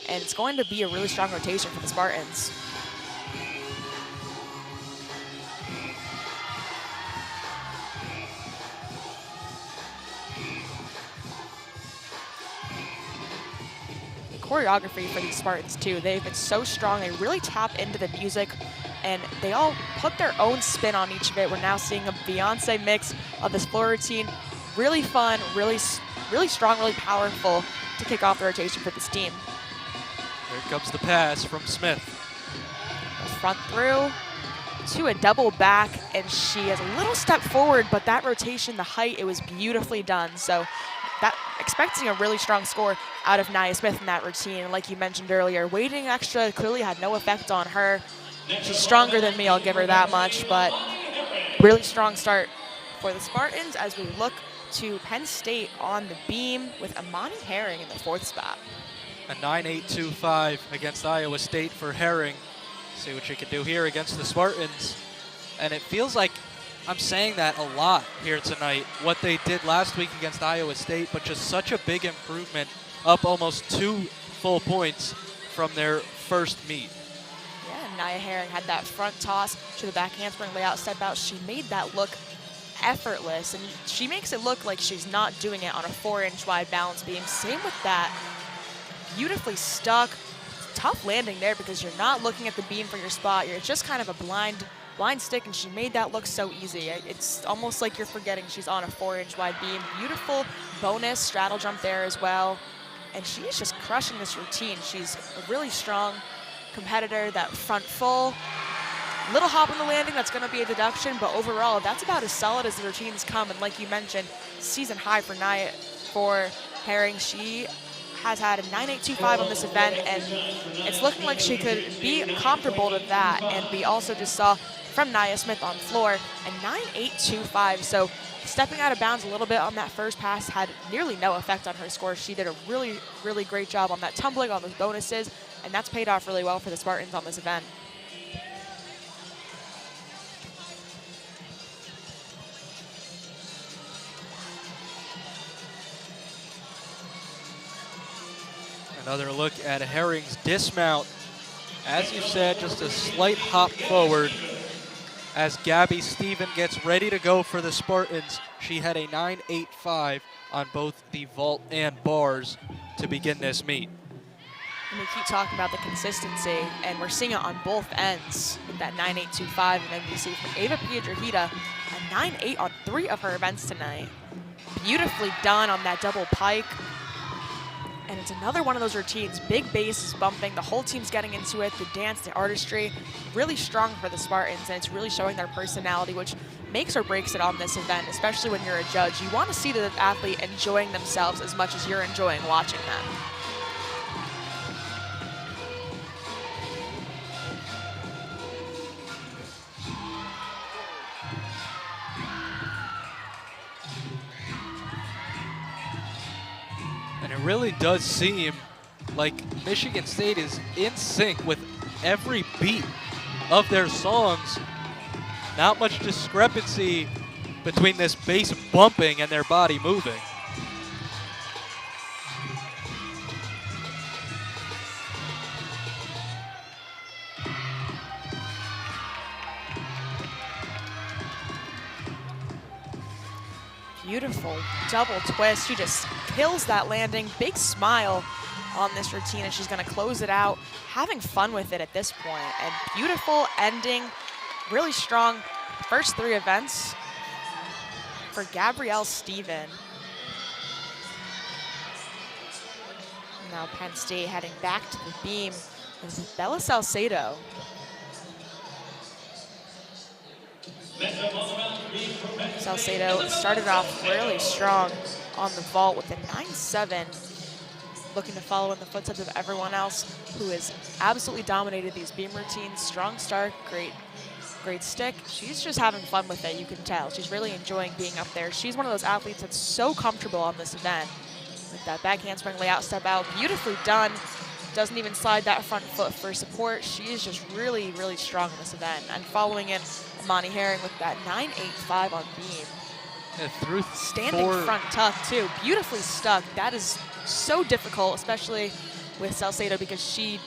and it's going to be a really strong rotation for the Spartans. Choreography for these Spartans too. They've been so strong. They really tap into the music and they all put their own spin on each of it. We're now seeing a Beyonce mix of this floor routine. Really fun, really strong, really powerful to kick off the rotation for this team. Here comes the pass from Smith. Front through to a double back, and she has a little step forward, but that rotation, the height, it was beautifully done. So that expecting a really strong score out of Nia Smith in that routine. And like you mentioned earlier, waiting extra clearly had no effect on her. She's stronger than me, I'll give her that much, but really strong start for the Spartans as we look to Penn State on the beam with Amani Herring in the 4th spot. A 9.825 against Iowa State for Herring. See what she can do here against the Spartans. And it feels like I'm saying that a lot here tonight, what they did last week against Iowa State, but just such a big improvement, up almost 2 full points from their first meet. Yeah, and Nia Herring had that front toss to the back handspring layout step out. She made that look effortless, and she makes it look like she's not doing it on a 4-inch wide balance beam. Same with that. Beautifully stuck. Tough landing there because you're not looking at the beam for your spot. You're just kind of a blind stick, and she made that look so easy. It's almost like you're forgetting she's on a 4-inch wide beam. Beautiful bonus straddle jump there as well. And she is just crushing this routine. She's a really strong competitor. That front full, little hop on the landing, that's gonna be a deduction, but overall, that's about as solid as the routines come. And like you mentioned, season high for Herring. She has had a 9.825 on this event, and it's looking like she could be comparable to that. And we also just saw from Nia Smith on floor a 9.825. So stepping out of bounds a little bit on that first pass had nearly no effect on her score. She did a really, really great job on that tumbling, on those bonuses, and that's paid off really well for the Spartans on this event. Another look at Herring's dismount. As you said, just a slight hop forward. As Gabby Stephen gets ready to go for the Spartans, she had a 9.85 on both the vault and bars to begin this meet. And we keep talking about the consistency, and we're seeing it on both ends with that 9.825, and then we see from Ava Piedrahita a 9.8 on 3 of her events tonight. Beautifully done on that double pike. And it's another one of those routines. Big bass is bumping. The whole team's getting into it. The dance, the artistry, really strong for the Spartans, and it's really showing their personality, which makes or breaks it on this event, especially when you're a judge. You want to see the athlete enjoying themselves as much as you're enjoying watching them. And it really does seem like Michigan State is in sync with every beat of their songs. Not much discrepancy between this bass bumping and their body moving. Beautiful double twist. She just kills that landing. Big smile on this routine, and she's going to close it out, having fun with it at this point. And beautiful ending, really strong first 3 events for Gabrielle Stephen. Now Penn State heading back to the beam is Bella Salcedo. Salcedo started off really strong on the vault with a 9.7, looking to follow in the footsteps of everyone else who has absolutely dominated these beam routines. Strong start, great stick. She's just having fun with it, you can tell. She's really enjoying being up there. She's one of those athletes that's so comfortable on this event. With that back handspring layout step out, beautifully done. Doesn't even slide that front foot for support. She is just really, really strong in this event. And following in Amani Herring with that 9.85 on beam. Through standing front tuck too, beautifully stuck. That is so difficult, especially with Salcedo, because she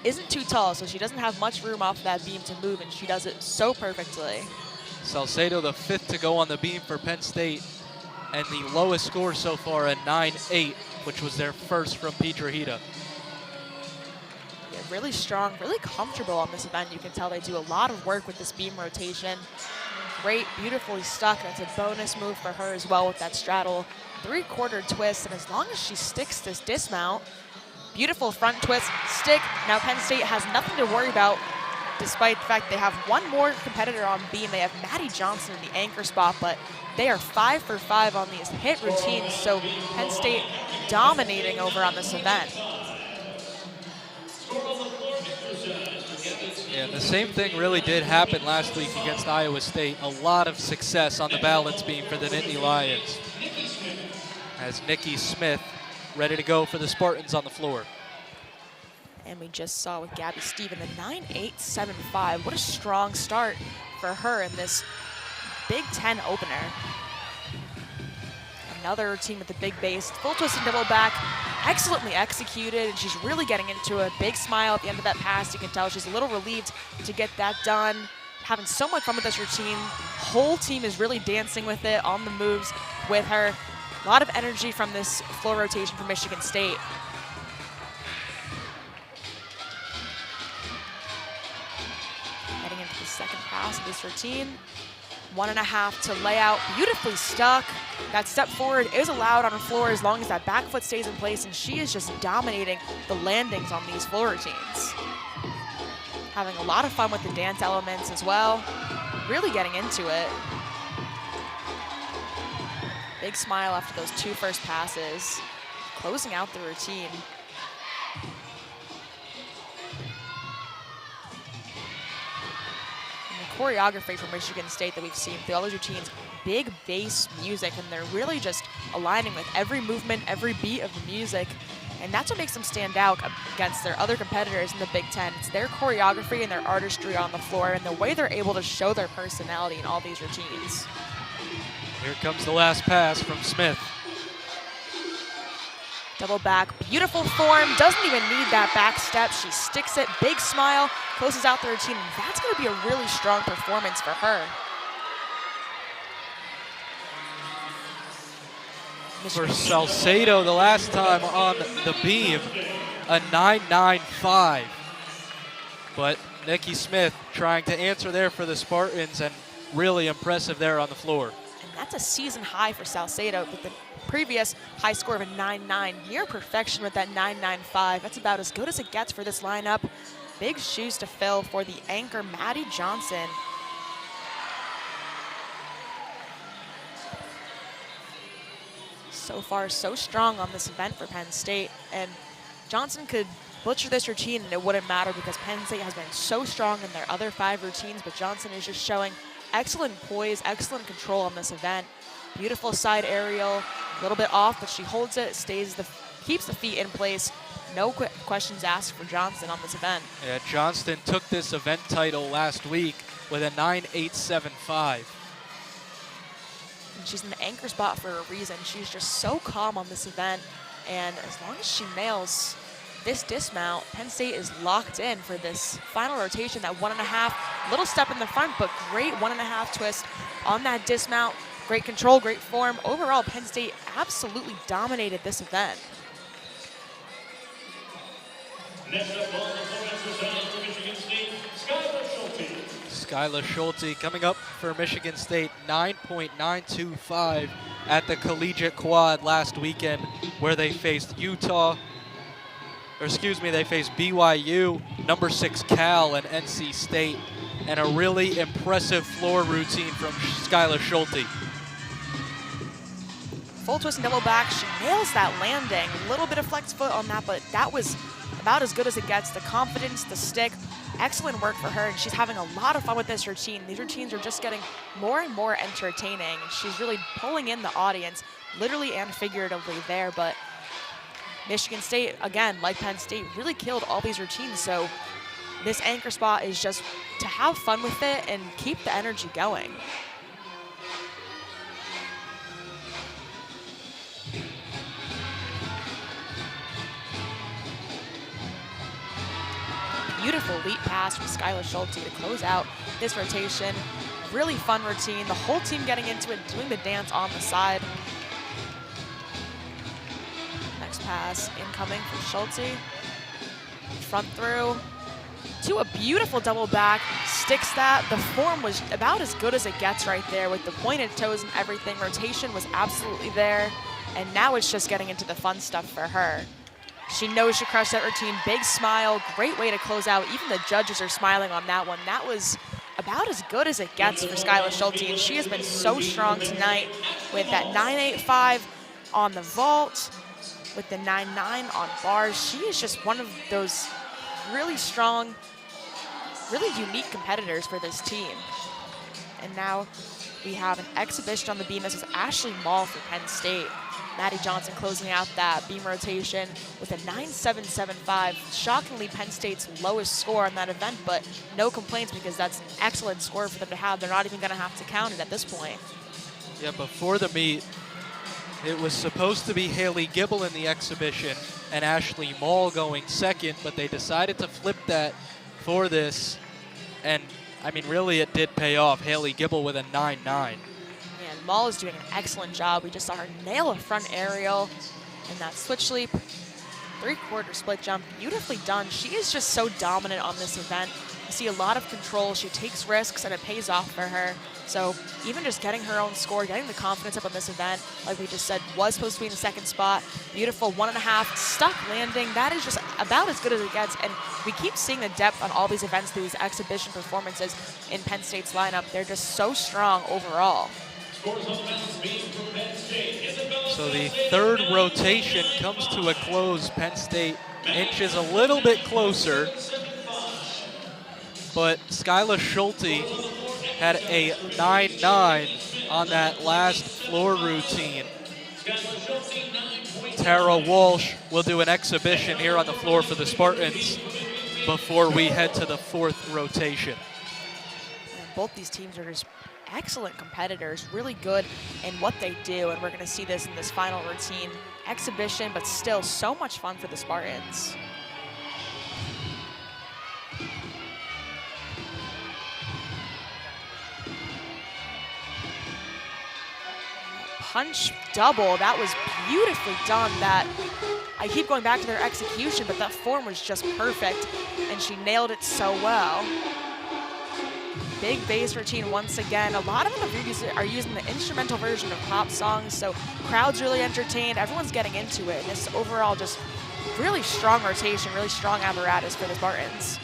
isn't too tall, so she doesn't have much room off that beam to move, and she does it so perfectly. Salcedo, the 5th to go on the beam for Penn State, and the lowest score so far at 9.8, which was their first from Piedrahita. Yeah, really strong, really comfortable on this event. You can tell they do a lot of work with this beam rotation. Great, beautifully stuck. That's a bonus move for her as well with that straddle 3/4 twist. And as long as she sticks this dismount, beautiful front twist, stick. Now Penn State has nothing to worry about, despite the fact they have one more competitor on beam. They have Maddie Johnson in the anchor spot, but they are 5 for 5 on these hit routines. So Penn State dominating over on this event. Yeah, The same thing really did happen last week against Iowa State. A lot of success on the balance beam for the Nittany Lions. As Nikki Smith ready to go for the Spartans on the floor. And we just saw with Gabby Steven the 9.875. What a strong start for her in this Big Ten opener. Another routine with the big base, full twist and double back, excellently executed, and she's really getting into a big smile at the end of that pass. You can tell she's a little relieved to get that done. Having so much fun with this routine. Whole team is really dancing with it, on the moves with her. A lot of energy from this floor rotation for Michigan State. Heading into the second pass of this routine. 1.5 to lay out, beautifully stuck. That step forward is allowed on the floor as long as that back foot stays in place, and she is just dominating the landings on these floor routines. Having a lot of fun with the dance elements as well, really getting into it. Big smile after those 2 first passes, closing out the routine. Choreography from Michigan State that we've seen through all those routines, big bass music, and they're really just aligning with every movement, every beat of the music, and that's what makes them stand out against their other competitors in the Big Ten. It's their choreography and their artistry on the floor and the way they're able to show their personality in all these routines. Here comes the last pass from Smith. Double back, beautiful form, doesn't even need that back step. She sticks it, big smile, closes out the routine, and that's gonna be a really strong performance for her. For Salcedo, the last time on the beam, a 9.95. But Nikki Smith trying to answer there for the Spartans, and really impressive there on the floor. And that's a season high for Salcedo with the previous high score of a 9.9. Near perfection with that 9.95. That's about as good as it gets for this lineup. Big shoes to fill for the anchor, Maddie Johnson. So far, so strong on this event for Penn State. And Johnson could butcher this routine and it wouldn't matter because Penn State has been so strong in their other 5 routines, but Johnson is just showing excellent poise, excellent control on this event. Beautiful side aerial, a little bit off, but she holds it, keeps the feet in place. No questions asked for Johnson on this event. Yeah, Johnston took this event title last week with a 9.875. And she's in the anchor spot for a reason. She's just so calm on this event, and as long as she nails this dismount, Penn State is locked in for this final rotation, that 1.5, little step in the front, but great 1.5 twist on that dismount. Great control, great form. Overall, Penn State absolutely dominated this event. Next up on the floor exercise for Michigan State, Skylar Schulte. Skylar Schulte coming up for Michigan State, 9.925 at the collegiate quad last weekend, where they faced they faced BYU, number 6 Cal, and NC State, and a really impressive floor routine from Skylar Schulte. Full twist and double back, she nails that landing. A little bit of flex foot on that, but that was about as good as it gets. The confidence, the stick, excellent work for her, and she's having a lot of fun with this routine. These routines are just getting more and more entertaining. She's really pulling in the audience, literally and figuratively there, but Michigan State, again, like Penn State, really killed all these routines, so this anchor spot is just to have fun with it and keep the energy going. Beautiful leap pass from Skylar Schulte to close out this rotation. Really fun routine. The whole team getting into it, doing the dance on the side. Next pass incoming from Schulte. Front through to a beautiful double back. Sticks that. The form was about as good as it gets right there with the pointed toes and everything. Rotation was absolutely there. And now it's just getting into the fun stuff for her. She knows she crushed that routine. Big smile, great way to close out. Even the judges are smiling on that one. That was about as good as it gets for Skylar Schulte, and she has been so strong tonight with that 9.85 on the vault, with the 9.9 on bars. She is just one of those really strong really unique competitors for this team. And now we have an exhibition on the beam. This is Ashley Mall for Penn State. Maddie Johnson closing out that beam rotation with a 9.775. Shockingly, Penn State's lowest score on that event, but no complaints because that's an excellent score for them to have. They're not even going to have to count it at this point. Yeah, before the meet, it was supposed to be Haley Gibble in the exhibition and Ashley Mall going second, but they decided to flip that for this. And, I mean, really it did pay off. Haley Gibble with a 9.9. And Mall is doing an excellent job. We just saw her nail a front aerial and that switch leap, 3/4 split jump, beautifully done. She is just so dominant on this event. You see a lot of control. She takes risks and it pays off for her. So even just getting her own score, getting the confidence up on this event, like we just said, was supposed to be in the second spot. Beautiful 1.5 stuck landing. That is just about as good as it gets. And we keep seeing the depth on all these events through these exhibition performances in Penn State's lineup. They're just so strong overall. So the third rotation comes to a close. Penn State inches a little bit closer, but Skyla Schulte had a 9.9 on that last floor routine. Tara Walsh will do an exhibition here on the floor for the Spartans before we head to the fourth rotation. And both these teams are just excellent competitors, really good in what they do, and we're going to see this in this final routine exhibition, but still so much fun for the Spartans. Punch double, that was beautifully done. That I keep going back to their execution, but that form was just perfect, and she nailed it so well. Big bass routine once again. A lot of them are using the instrumental version of pop songs, so crowds really entertained. Everyone's getting into it. And this overall just really strong rotation, really strong apparatus for the Spartans.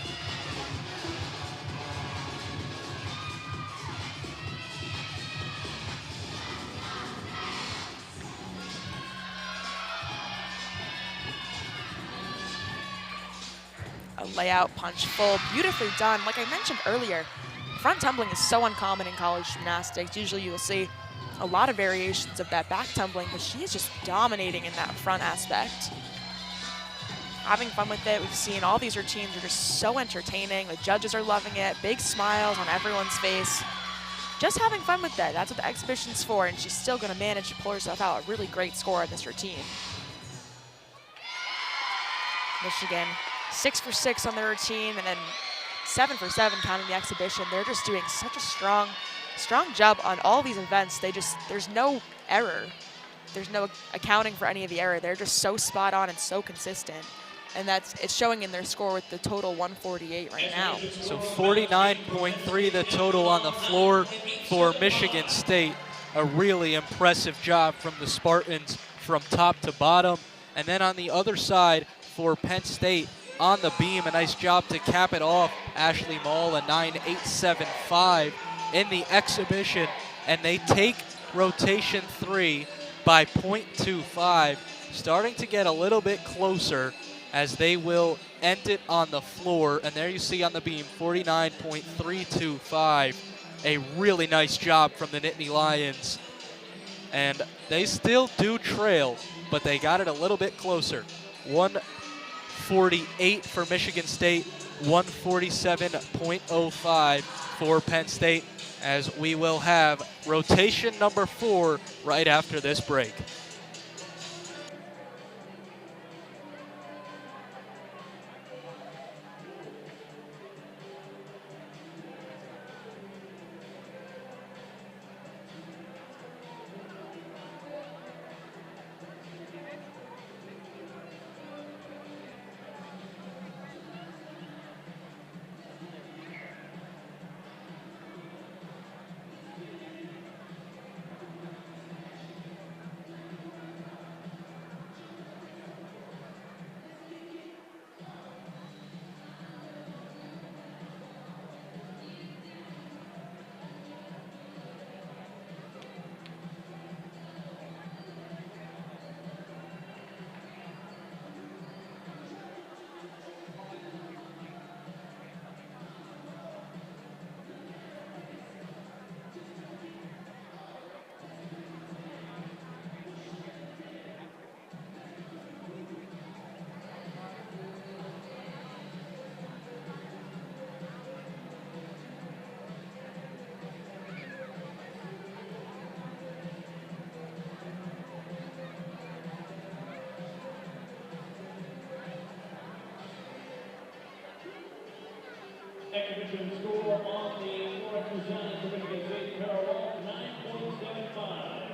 A layout punch full, beautifully done. Like I mentioned earlier, front tumbling is so uncommon in college gymnastics. Usually you will see a lot of variations of that back tumbling, but she is just dominating in that front aspect. Having fun with it. We've seen all these routines are just so entertaining. The judges are loving it. Big smiles on everyone's face. Just having fun with that. That's what the exhibition's for, and she's still going to manage to pull herself out a really great score on this routine. Michigan 6 for 6 on the routine, and then 7 for 7 counting the exhibition. They're just doing such a strong job on all these events. There's no error. There's no accounting for any of the error. They're just so spot on and so consistent. And it's showing in their score with the total 148 right now. So 49.3 the total on the floor for Michigan State. A really impressive job from the Spartans from top to bottom. And then on the other side for Penn State, on the beam, a nice job to cap it off. Ashley Mall, a 9.875 in the exhibition, and they take rotation 3 by 0.25, starting to get a little bit closer as they will end it on the floor. And there you see on the beam, 49.325. A really nice job from the Nittany Lions. And they still do trail, but they got it a little bit closer. 148 for Michigan State, 147.05 for Penn State, as we will have rotation number 4 right after this break. Exhibition score on the 400 side for Michigan State parallel 9.75.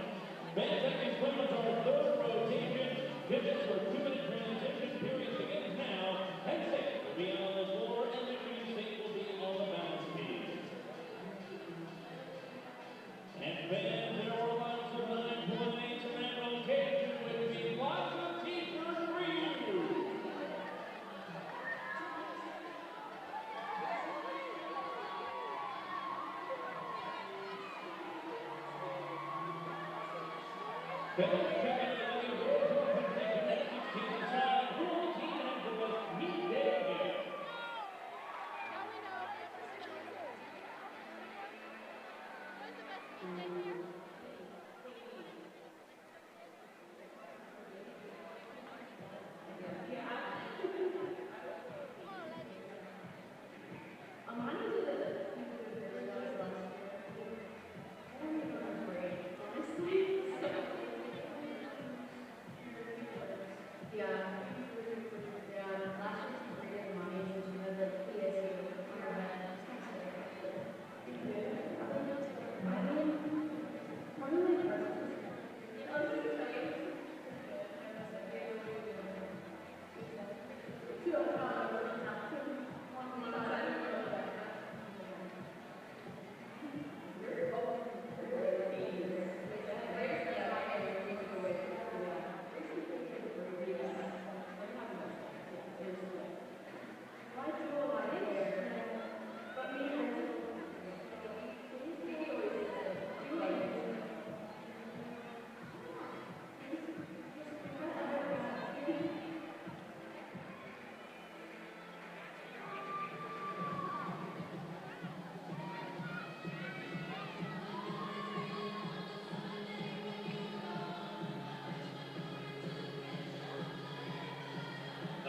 Men's second equipment on the third rotation. Pivots for 2-minute transition period begins now. Penn State will be on the floor and Michigan State will be on the balance beam. And Penn, their allowance of 9.8 in that rotation with the lots of t-shirts for you.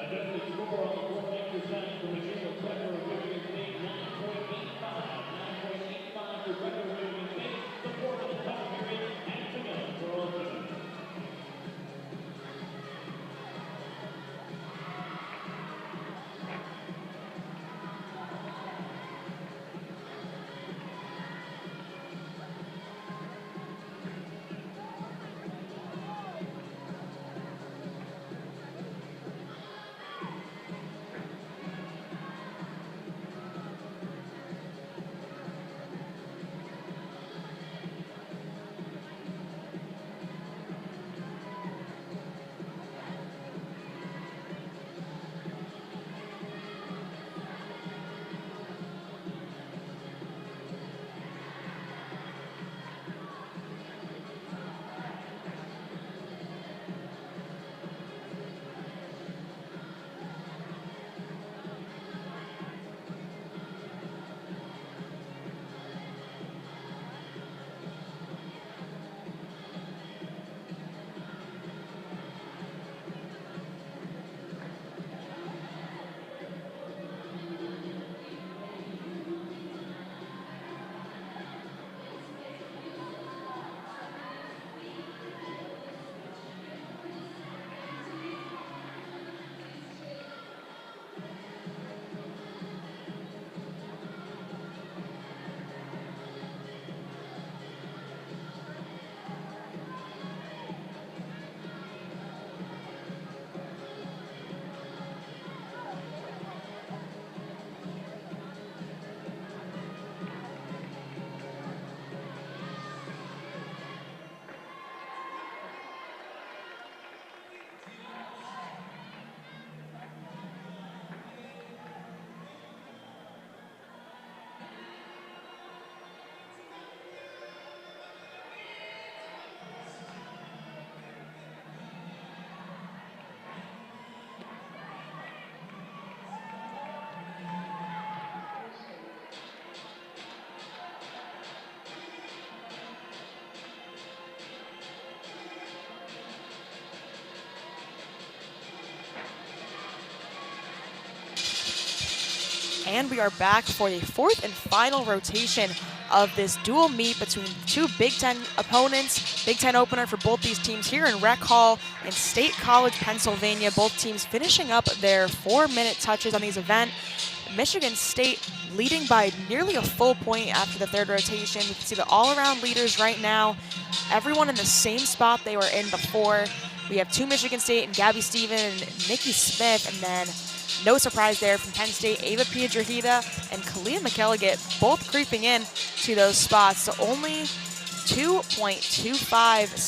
Adjusted score on the 400 side for Michelle Tucker of Michigan State, 9.85. 9.85 for Tucker of Michigan State. The 4-minute time period has begun for all teams. And we are back for the fourth and final rotation of this dual meet between two Big Ten opponents. Big Ten opener for both these teams here in Rec Hall in State College, Pennsylvania. Both teams finishing up their 4-minute touches on these events. Michigan State leading by nearly a full point after the third rotation. You can see the all-around leaders right now, everyone in the same spot they were in before. We have two Michigan State and Gabby Stephen and Nikki Smith, and then no surprise there from Penn State, Ava Piedrahita and Kalia McElligott both creeping in to those spots. So only 0.225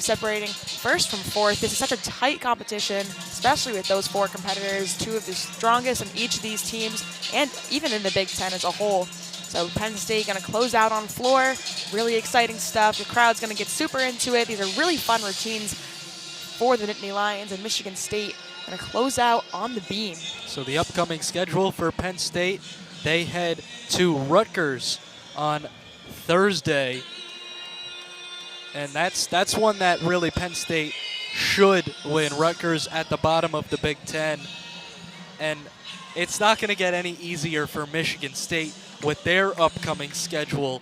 separating first from fourth. This is such a tight competition, especially with those four competitors, two of the strongest in each of these teams, and even in the Big Ten as a whole. So Penn State going to close out on floor. Really exciting stuff. The crowd's going to get super into it. These are really fun routines for the Nittany Lions, and Michigan State going to close out on the beam. So the upcoming schedule for Penn State, they head to Rutgers on Thursday, and that's one that really Penn State should win. Rutgers at the bottom of the Big Ten, and it's not going to get any easier for Michigan State with their upcoming schedule.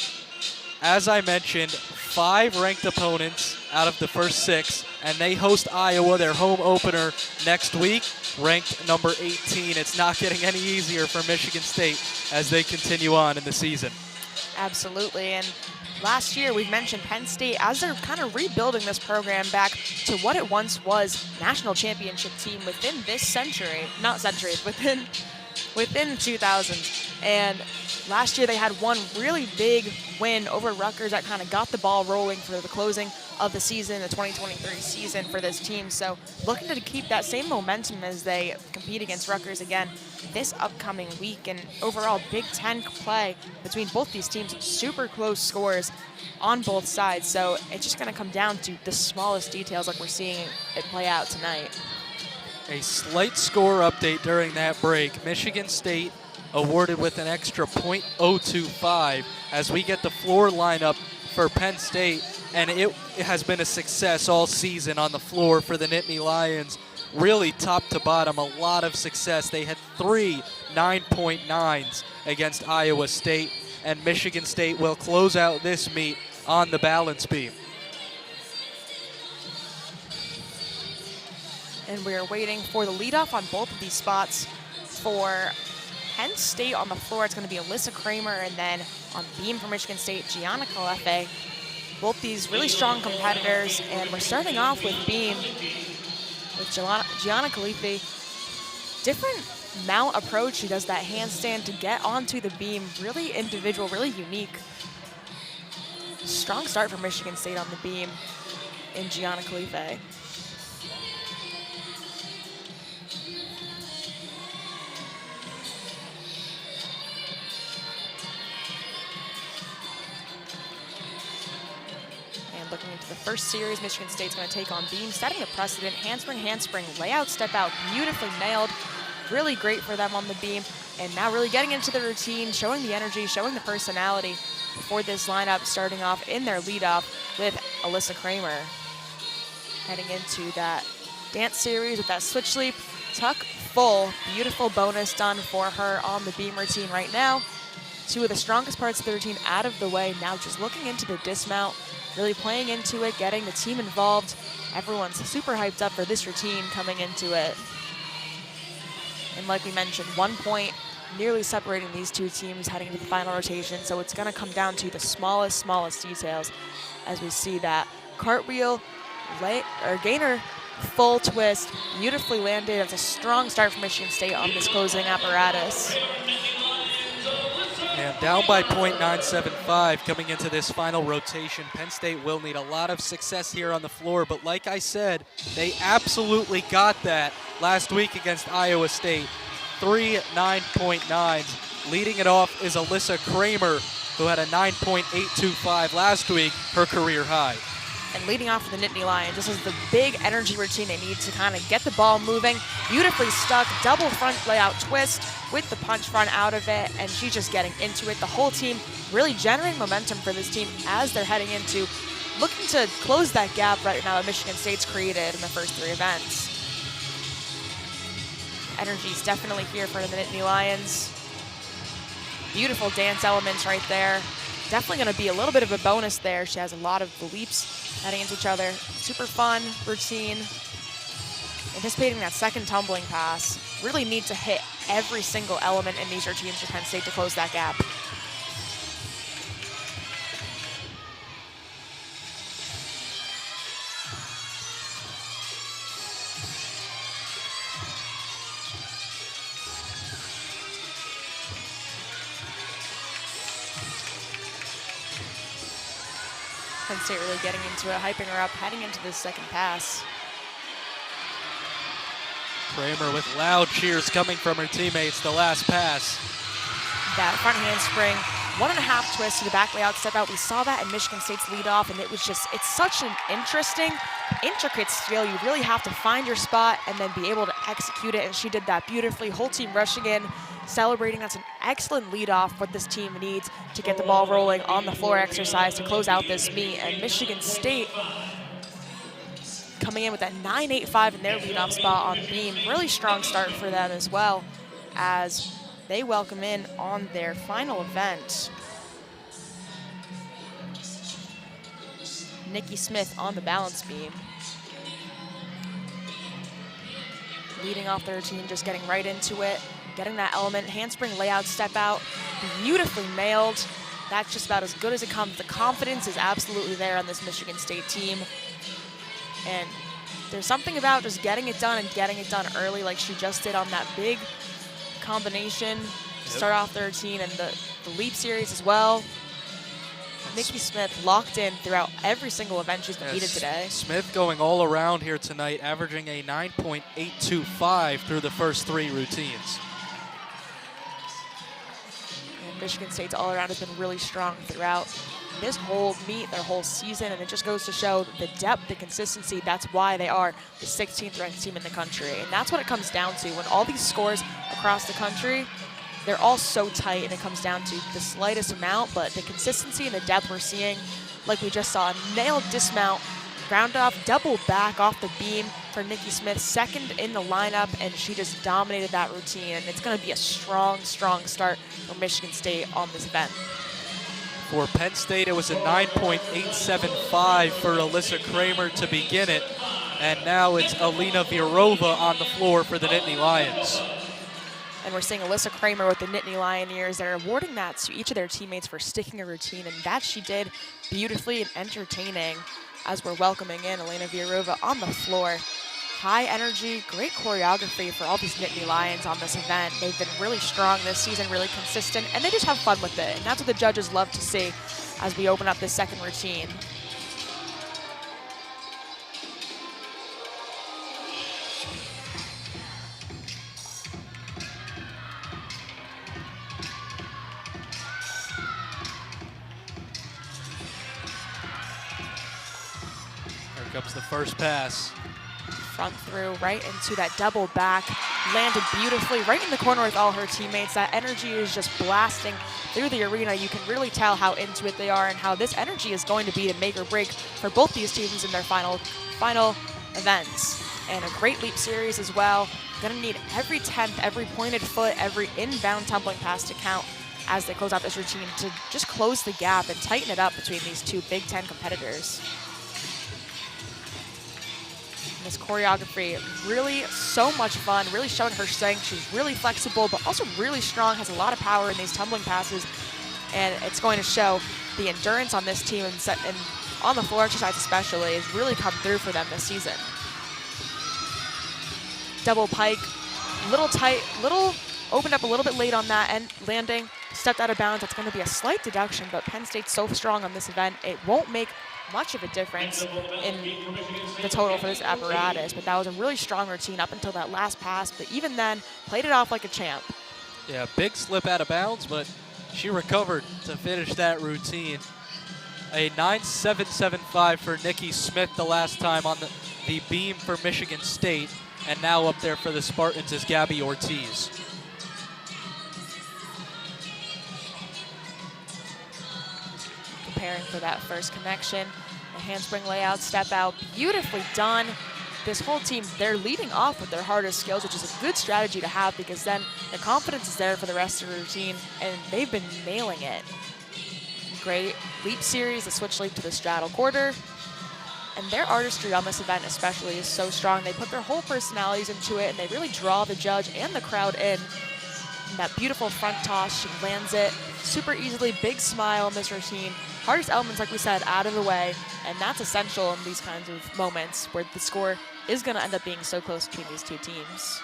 As I mentioned, 5 ranked opponents out of the first 6, and they host Iowa, their home opener, next week, ranked number 18. It's not getting any easier for Michigan State as they continue on in the season. Absolutely, and last year we've mentioned Penn State, as they're kind of rebuilding this program back to what it once was, national championship team within this century, not centuries, within 2000. And last year they had one really big win over Rutgers that kind of got the ball rolling for the closing of the season, the 2023 season for this team. So looking to keep that same momentum as they compete against Rutgers again this upcoming week. And overall, Big Ten play between both these teams, super close scores on both sides. So it's just going to come down to the smallest details like we're seeing it play out tonight. A slight score update during that break. Michigan State awarded with an extra .025 as we get the floor lineup for Penn State, and it has been a success all season on the floor for the Nittany Lions. Really top to bottom, a lot of success. They had 3 9.9s against Iowa State, and Michigan State will close out this meet on the balance beam. And we're waiting for the leadoff on both of these spots. For Penn State on the floor, it's going to be Alyssa Kramer, and then on beam for Michigan State, Gianna Kalefe. Both these really strong competitors, and we're starting off with beam with Gianna Kalefe. Different mount approach. She does that handstand to get onto the beam. Really individual, really unique. Strong start for Michigan State on the beam in Gianna Kalefe. Looking into the first series, Michigan State's going to take on beam, setting a precedent. Handspring, layout, step out, beautifully nailed. Really great for them on the beam. And now really getting into the routine, showing the energy, showing the personality for this lineup, starting off in their leadoff with Alyssa Kramer. Heading into that dance series with that switch leap, tuck full, beautiful bonus done for her on the beam routine right now. 2 of the strongest parts of the routine out of the way. Now just looking into the dismount, really playing into it, getting the team involved. Everyone's super hyped up for this routine coming into it. And like we mentioned, 1 point nearly separating these two teams heading into the final rotation. So it's going to come down to the smallest details as we see that cartwheel, gainer, full twist, beautifully landed. It's a strong start for Michigan State on this closing apparatus. And down by .975 coming into this final rotation. Penn State will need a lot of success here on the floor, but like I said, they absolutely got that last week against Iowa State. 3 9.9s. Leading it off is Alyssa Kramer, who had a 9.825 last week, her career high. And leading off for the Nittany Lions, this is the big energy routine they need to kind of get the ball moving. Beautifully stuck, double front layout twist with the punch front out of it, and she's just getting into it. The whole team really generating momentum for this team as they're heading into looking to close that gap right now that Michigan State's created in the first 3 events. Energy's definitely here for the Nittany Lions. Beautiful dance elements right there. Definitely going to be a little bit of a bonus there. She has a lot of the leaps heading into each other. Super fun routine. anticipating that second tumbling pass. Really need to hit every single element in these routines for Penn State to close that gap. Penn State really getting into it, hyping her up, heading into this second pass. Kramer with loud cheers coming from her teammates, the last pass. That front handspring, 1.5 twist to the back layout step out. We saw that in Michigan State's leadoff, and it's such an interesting, intricate skill. You really have to find your spot and then be able to execute it, and she did that beautifully. Whole team rushing in, celebrating. That's an excellent leadoff, what this team needs to get the ball rolling on the floor exercise to close out this meet. And Michigan State coming in with that 9.85 in their leadoff spot on beam. Really strong start for them as well, as they welcome in on their final event. Nikki Smith on the balance beam. Leading off their routine, just getting right into it, getting that element, handspring layout, step out, beautifully nailed. That's just about as good as it comes. The confidence is absolutely there on this Michigan State team. And there's something about just getting it done and getting it done early like she just did on that big combination to start off the routine, and the leap series as well. Nikki Smith locked in throughout every single event she's competed today. Smith going all around here tonight, averaging a 9.825 through the first 3 routines. And Michigan State's all around has been really strong throughout this whole meet, their whole season, and it just goes to show the depth, the consistency. That's why they are the 16th ranked team in the country. And that's what it comes down to. When all these scores across the country, they're all so tight, and it comes down to the slightest amount, but the consistency and the depth we're seeing, like we just saw, nailed dismount, ground off, double back off the beam for Nikki Smith, second in the lineup, and she just dominated that routine. And it's going to be a strong, strong start for Michigan State on this event. For Penn State, it was a 9.875 for Alyssa Kramer to begin it, and now it's Alina Virova on the floor for the Nittany Lions. And we're seeing Alyssa Kramer with the Nittany Lioneers. They're awarding that to each of their teammates for sticking a routine, and that she did beautifully and entertaining as we're welcoming in Alina Virova on the floor. High energy, great choreography for all these Nittany Lions on this event. They've been really strong this season, really consistent, and they just have fun with it. And that's what the judges love to see as we open up this second routine. Here comes the first pass. Front through, right into that double back, landed beautifully right in the corner with all her teammates. That energy is just blasting through the arena. You can really tell how into it they are and how this energy is going to be to make or break for both these teams in their final events. And a great leap series as well. Gonna need every 10th, every pointed foot, every inbound tumbling pass to count as they close out this routine to just close the gap and tighten it up between these two Big Ten competitors. This choreography, really so much fun, really showing her strength. She's really flexible, but also really strong, has a lot of power in these tumbling passes, and it's going to show the endurance on this team and on the floor exercise especially has really come through for them this season. Double pike, little tight, opened up a little bit late on that end landing, stepped out of bounds. That's going to be a slight deduction, but Penn State's so strong on this event, it won't make much of a difference in the total for this apparatus, but that was a really strong routine up until that last pass, but even then, played it off like a champ. Yeah, big slip out of bounds, but she recovered to finish that routine. A 9.775 for Nikki Smith the last time on the beam for Michigan State, and now up there for the Spartans is Gabby Ortiz. Preparing for that first connection. The handspring layout, step out, beautifully done. This whole team, they're leading off with their hardest skills, which is a good strategy to have because then the confidence is there for the rest of the routine, and they've been nailing it. Great leap series, the switch leap to the straddle quarter. And their artistry on this event especially is so strong. They put their whole personalities into it, and they really draw the judge and the crowd in. And that beautiful front toss, she lands it super easily, big smile in this routine. Hardest elements, like we said, out of the way, and that's essential in these kinds of moments where the score is going to end up being so close between these two teams.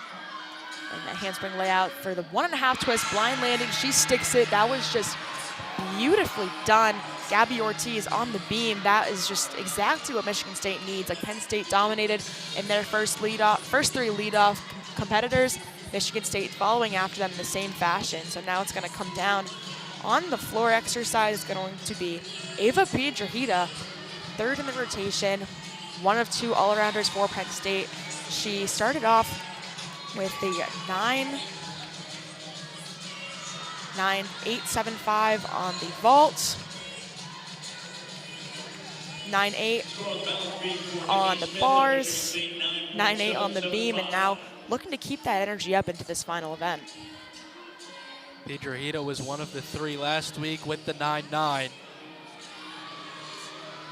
And that handspring layout for the 1.5 twist, blind landing, she sticks it. That was just beautifully done. Gabby Ortiz on the beam. That is just exactly what Michigan State needs. Like Penn State dominated in their first three leadoff competitors. Michigan State following after them in the same fashion. So now it's going to come down on the floor exercise. Is going to be Ava Piedrahita, third in the rotation, one of 2 all-arounders for Penn State. She started off with the 9.875 on the vault, 9.8 on the bars, 9.8 on the beam, and now looking to keep that energy up into this final event. Piedrahita was one of the 3 last week with the 9.9.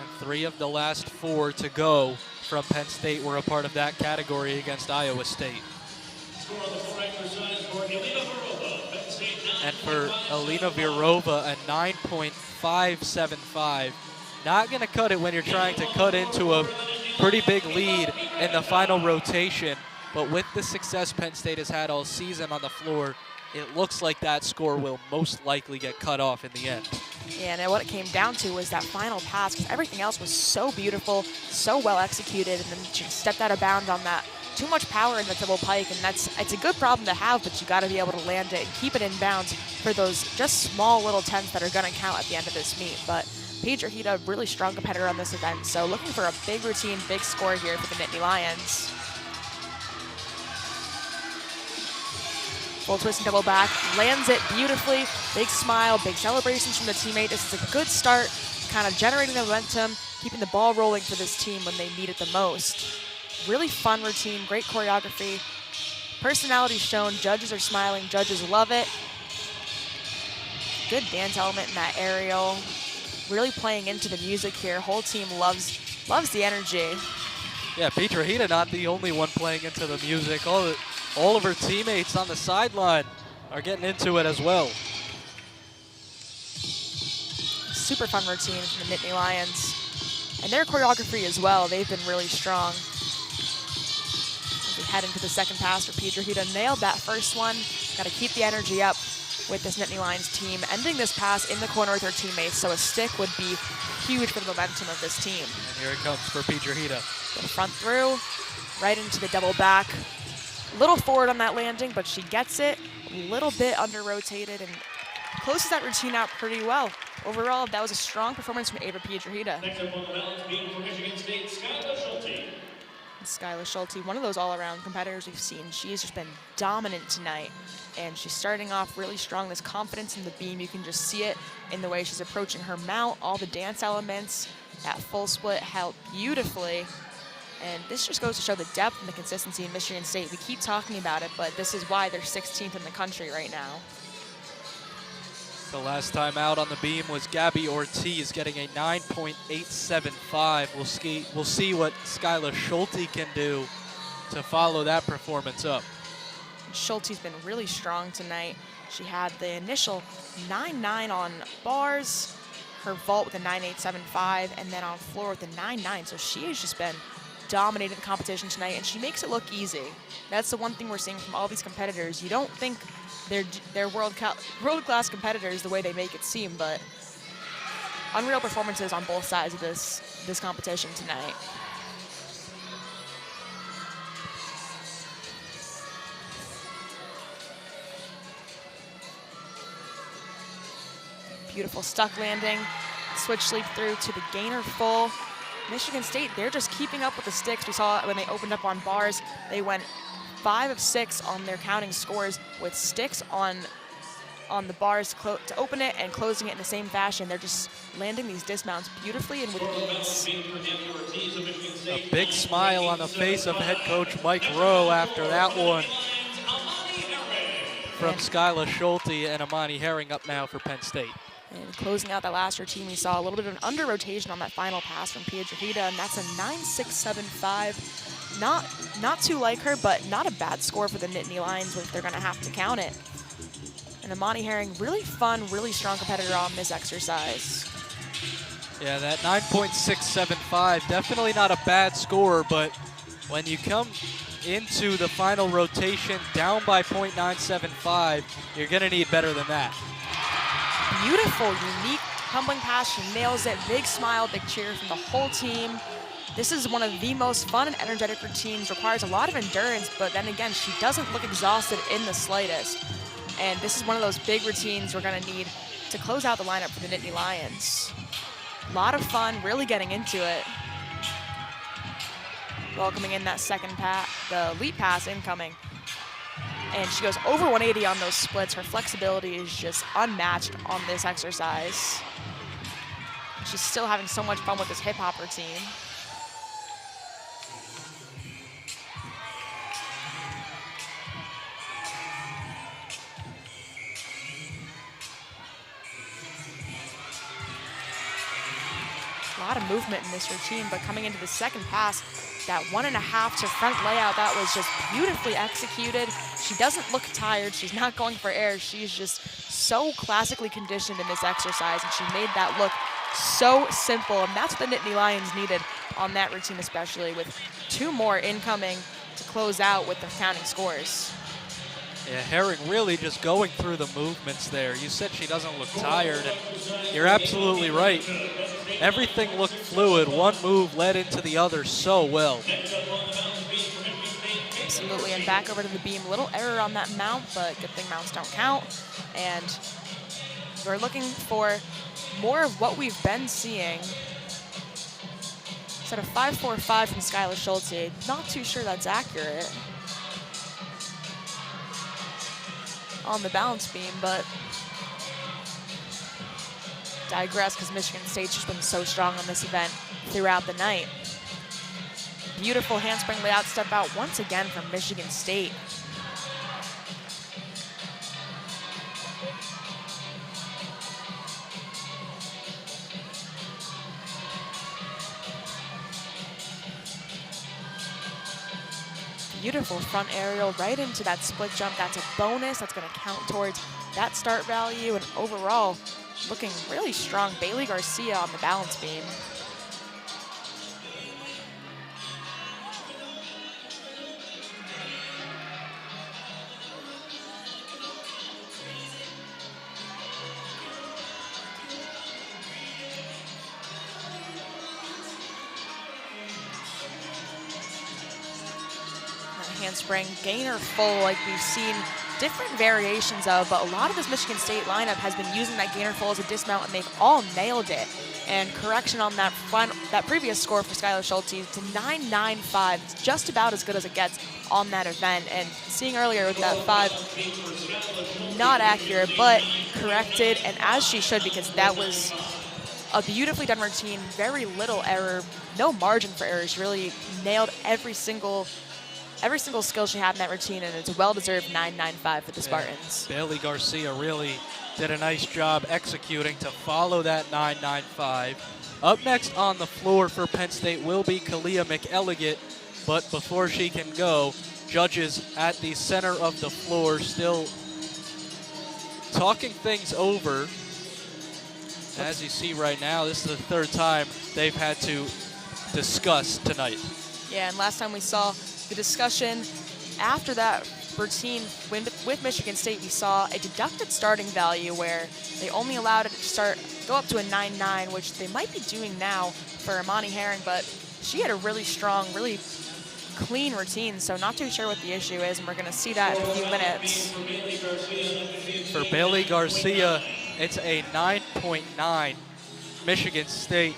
And 3 of the last 4 to go from Penn State were a part of that category against Iowa State. And for Alina Virova, a 9.575. Not going to cut it when you're trying to cut into a pretty big lead in the final rotation. But with the success Penn State has had all season on the floor, it looks like that score will most likely get cut off in the end. Yeah, and what it came down to was that final pass, because everything else was so beautiful, so well executed, and then she stepped out of bounds on that. Too much power in the double pike, and it's a good problem to have, but you got to be able to land it and keep it in bounds for those just small little tenths that are going to count at the end of this meet. But Piedrahita, really strong competitor on this event, so looking for a big routine, big score here for the Nittany Lions. Full twist and double back, lands it beautifully. Big smile, big celebrations from the teammate. This is a good start, kind of generating the momentum, keeping the ball rolling for this team when they need it the most. Really fun routine, great choreography. Personality shown, judges are smiling, judges love it. Good dance element in that aerial. Really playing into the music here. Whole team loves the energy. Yeah, Piedrahita not the only one playing into the music. All of her teammates on the sideline are getting into it as well. Super fun routine from the Nittany Lions. And their choreography as well, they've been really strong. As we head into the second pass for Piedrahita, nailed that first one. Got to keep the energy up with this Nittany Lions team, ending this pass in the corner with her teammates, so a stick would be huge for the momentum of this team. And here it comes for Piedrahita. Go front through, right into the double back. Little forward on that landing, but she gets it. A little bit under-rotated and closes that routine out pretty well. Overall, that was a strong performance from Ava Piedrahita. Next up on the balance beam for Michigan State, Skylar Schulte. Skylar Schulte, one of those all-around competitors we've seen. She's just been dominant tonight, and she's starting off really strong. This confidence in the beam, you can just see it in the way she's approaching her mount, all the dance elements. That full split held beautifully. And this just goes to show the depth and the consistency in Michigan State. We keep talking about it, but this is why they're 16th in the country right now. The last time out on the beam was Gabby Ortiz getting a 9.875. We'll see what Skylar Schulte can do to follow that performance up. Schulte's been really strong tonight. She had the initial 9.9 on bars, her vault with a 9.875, and then on floor with a 9.9. So she has just been dominating the competition tonight, and she makes it look easy. That's the one thing we're seeing from all these competitors. You don't think they're world-class competitors the way they make it seem, but unreal performances on both sides of this competition tonight. Beautiful stuck landing, switch sleep through to the gainer full. Michigan State, they're just keeping up with the sticks. We saw when they opened up on bars, they went 5 of 6 on their counting scores with sticks on the bars to open it and closing it in the same fashion. They're just landing these dismounts beautifully and with ease. A big smile on the face of head coach Mike Rowe after that one from Skylar Schulte, and Amani Herring up now for Penn State. And closing out that last routine, we saw a little bit of an under rotation on that final pass from Piedrahita, and that's a 9.675. Not too like her, but not a bad score for the Nittany Lions if they're going to have to count it. And Amani Herring, really fun, really strong competitor on this exercise. Yeah, that 9.675, definitely not a bad score, but when you come into the final rotation down by 0.975, you're going to need better than that. Beautiful, unique tumbling pass. She nails it. Big smile, big cheer from the whole team. This is one of the most fun and energetic routines. Requires a lot of endurance, but then again, she doesn't look exhausted in the slightest. And this is one of those big routines we're going to need to close out the lineup for the Nittany Lions. A lot of fun, really getting into it. Welcoming in that second pass, the leap pass incoming. And she goes over 180 on those splits. Her flexibility is just unmatched on this exercise. She's still having so much fun with this hip hop routine. A lot of movement in this routine, but coming into the second pass, that 1.5 to front layout, that was just beautifully executed. She doesn't look tired. She's not going for air. She's just so classically conditioned in this exercise, and she made that look so simple, and that's what the Nittany Lions needed on that routine, especially with 2 more incoming to close out with the counting scores. Yeah, Herring really just going through the movements there. You said she doesn't look tired, and you're absolutely right. Everything looked fluid. One move led into the other so well. Absolutely, and back over to the beam. Little error on that mount, but good thing mounts don't count. And we're looking for more of what we've been seeing. Instead of 5.45 from Skylar Schulte, not too sure that's accurate on the balance beam, but digress because Michigan State's just been so strong on this event throughout the night. Beautiful handspring layout step out once again from Michigan State. Beautiful front aerial right into that split jump. That's a bonus. That's going to count towards that start value. And overall, looking really strong. Bailey Garcia on the balance beam. Handspring, gainer full, like we've seen different variations of, but a lot of this Michigan State lineup has been using that gainer full as a dismount, and they've all nailed it. And correction on that previous score for Skylar Schulte to 9.95. It's just about as good as it gets on that event. And seeing earlier with that 5, not accurate, but corrected, and as she should, because that was a beautifully done routine, very little error, no margin for error. She really nailed every single skill she had in that routine, and it's a well-deserved 9.95 for the Spartans. Yeah, Bailey Garcia really did a nice job executing to follow that 9.95. Up next on the floor for Penn State will be Kalia McElligott, but before she can go, judges at the center of the floor still talking things over. As you see right now, this is the 3rd time they've had to discuss tonight. Yeah, and last time we saw the discussion after that routine with Michigan State, we saw a deducted starting value where they only allowed it to go up to a 9.9, which they might be doing now for Amani Herring, but she had a really strong, really clean routine, so not too sure what the issue is, and we're going to see that in a few minutes. For Bailey Garcia, it's a 9.9. Michigan State,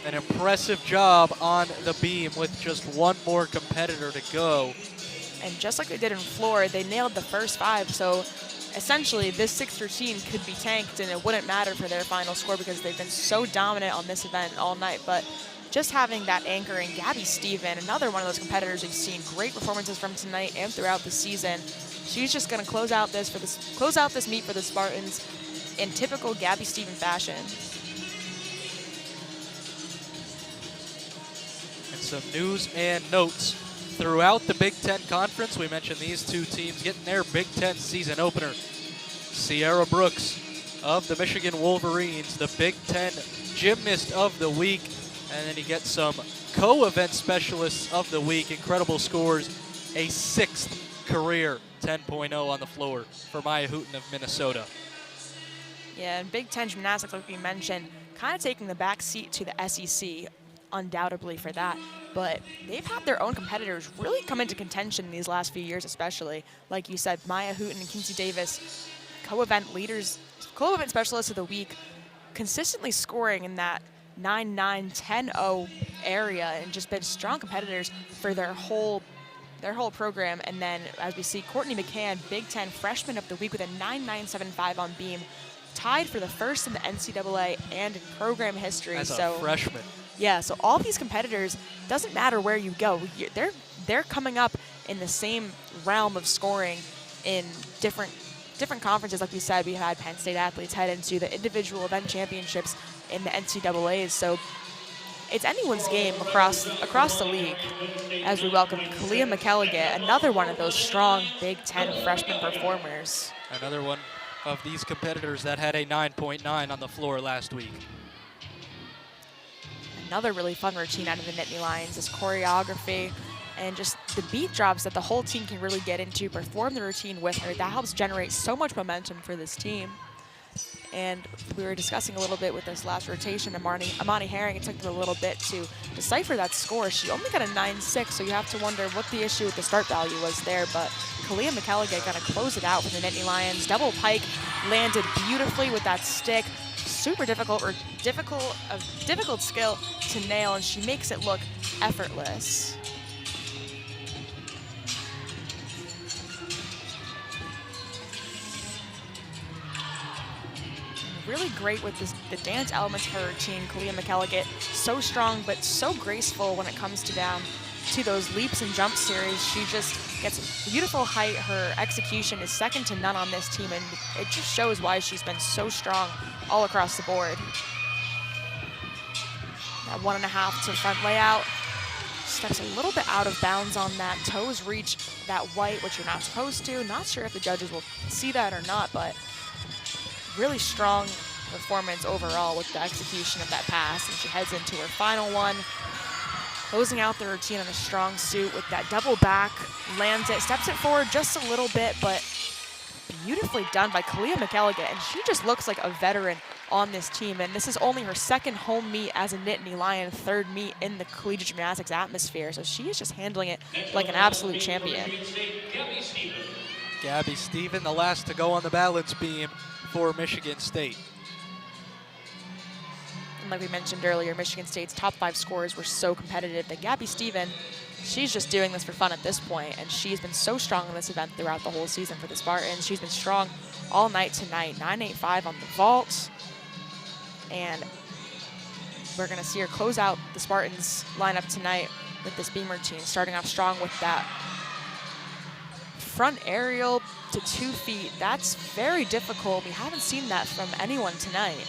an impressive job on the beam with just one more competitor to go. And just like they did in floor, they nailed the first 5, so essentially this 6th routine could be tanked and it wouldn't matter for their final score because they've been so dominant on this event all night. But just having that anchoring, Gabby Stephen, another one of those competitors we've seen great performances from tonight and throughout the season. She's just going to close out this meet for the Spartans in typical Gabby Stephen fashion. And some news and notes throughout the Big Ten Conference. We mentioned these two teams getting their Big Ten season opener. Sierra Brooks of the Michigan Wolverines, the Big Ten Gymnast of the Week. And then you get some co-event specialists of the week. Incredible scores, a 6th career 10.0 on the floor for Maya Hooten of Minnesota. Yeah, and Big Ten gymnastics, like we mentioned, kind of taking the back seat to the SEC, undoubtedly for that. But they've had their own competitors really come into contention in these last few years, especially. Like you said, Maya Hooten and Kinsey Davis, co-event leaders, co-event specialists of the week, consistently scoring in that 9-9, 10-0 area and just been strong competitors for their whole program. And then, as we see, Courtney McCann, Big Ten Freshman of the Week with a 9.975 on beam, tied for the first in the NCAA and in program history. As a freshman. Yeah, so all these competitors, doesn't matter where you go, they're coming up in the same realm of scoring in different conferences. Like we said, we had Penn State athletes head into the individual event championships in the NCAAs. So it's anyone's game across the league as we welcome Kalia McElligott, another one of those strong Big Ten freshman performers. Another one of these competitors that had a 9.9 on the floor last week. Another really fun routine out of the Nittany Lions is choreography and just the beat drops that the whole team can really get into, perform the routine with her. That helps generate so much momentum for this team. And we were discussing a little bit with this last rotation, Amani Herring, it took them a little bit to decipher that score. She only got a 9.6, so you have to wonder what the issue with the start value was there. But Kalia McElligott got to close it out for the Nittany Lions. Double pike landed beautifully with that stick. Super difficult skill to nail, and she makes it look effortless. Really great with the dance elements of her routine. Kalia McElligott, so strong but so graceful when it comes down to those leaps and jump series. She just gets beautiful height. Her execution is second to none on this team, and it just shows why she's been so strong all across the board. That 1.5 to front layout. Steps a little bit out of bounds on that. Toes reach that white, which you're not supposed to. Not sure if the judges will see that or not, but really strong performance overall with the execution of that pass. And she heads into her final one. Closing out the routine on a strong suit with that double back, lands it, steps it forward just a little bit, but beautifully done by Kalia McElligott. And she just looks like a veteran on this team. And this is only her second home meet as a Nittany Lion, third meet in the collegiate gymnastics atmosphere. So she is just handling it like an absolute champion. Gabby Stephen, the last to go on the balance beam for Michigan State. And like we mentioned earlier, Michigan State's top 5 scorers were so competitive that Gabby Stephen, she's just doing this for fun at this point, and she's been so strong in this event throughout the whole season for the Spartans. She's been strong all night tonight, 9.85 on the vault, and we're going to see her close out the Spartans lineup tonight with this beam routine, starting off strong with that front aerial to 2 feet. That's very difficult. We haven't seen that from anyone tonight.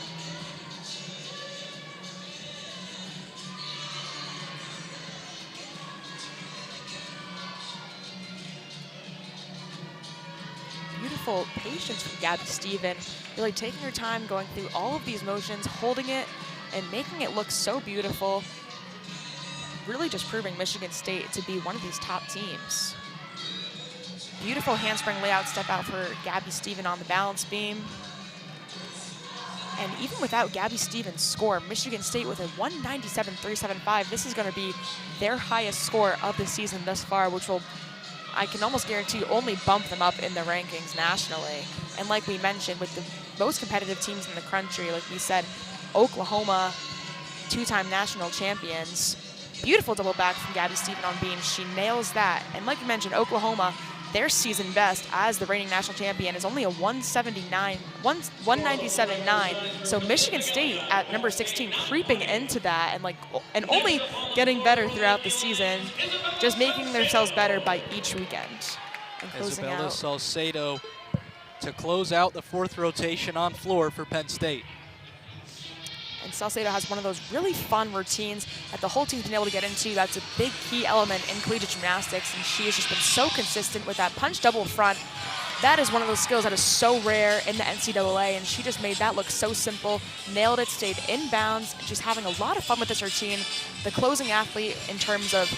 Beautiful patience from Gabby Stephen, really taking her time, going through all of these motions, holding it, and making it look so beautiful. Really just proving Michigan State to be one of these top teams. Beautiful handspring layout step out for Gabby Stephen on the balance beam. And even without Gabby Stephen's score, Michigan State with a 197.375, this is going to be their highest score of the season thus far, which will, I can almost guarantee, only bump them up in the rankings nationally. And like we mentioned, with the most competitive teams in the country, like we said, Oklahoma, 2-time national champions. Beautiful double back from Gabby Stephen on beam. She nails that. And like you mentioned, Oklahoma, their season best as the reigning national champion is only a 197.9. So Michigan State at number 16 creeping into that and only getting better throughout the season, just making themselves better by each weekend. And closing Isabella out. Salcedo to close out the 4th rotation on floor for Penn State. And Salcedo has one of those really fun routines that the whole team's been able to get into. That's a big key element in collegiate gymnastics, and she has just been so consistent with that punch double front. That is one of those skills that is so rare in the NCAA, and she just made that look so simple, nailed it, stayed in bounds, and she's having a lot of fun with this routine. The closing athlete in terms of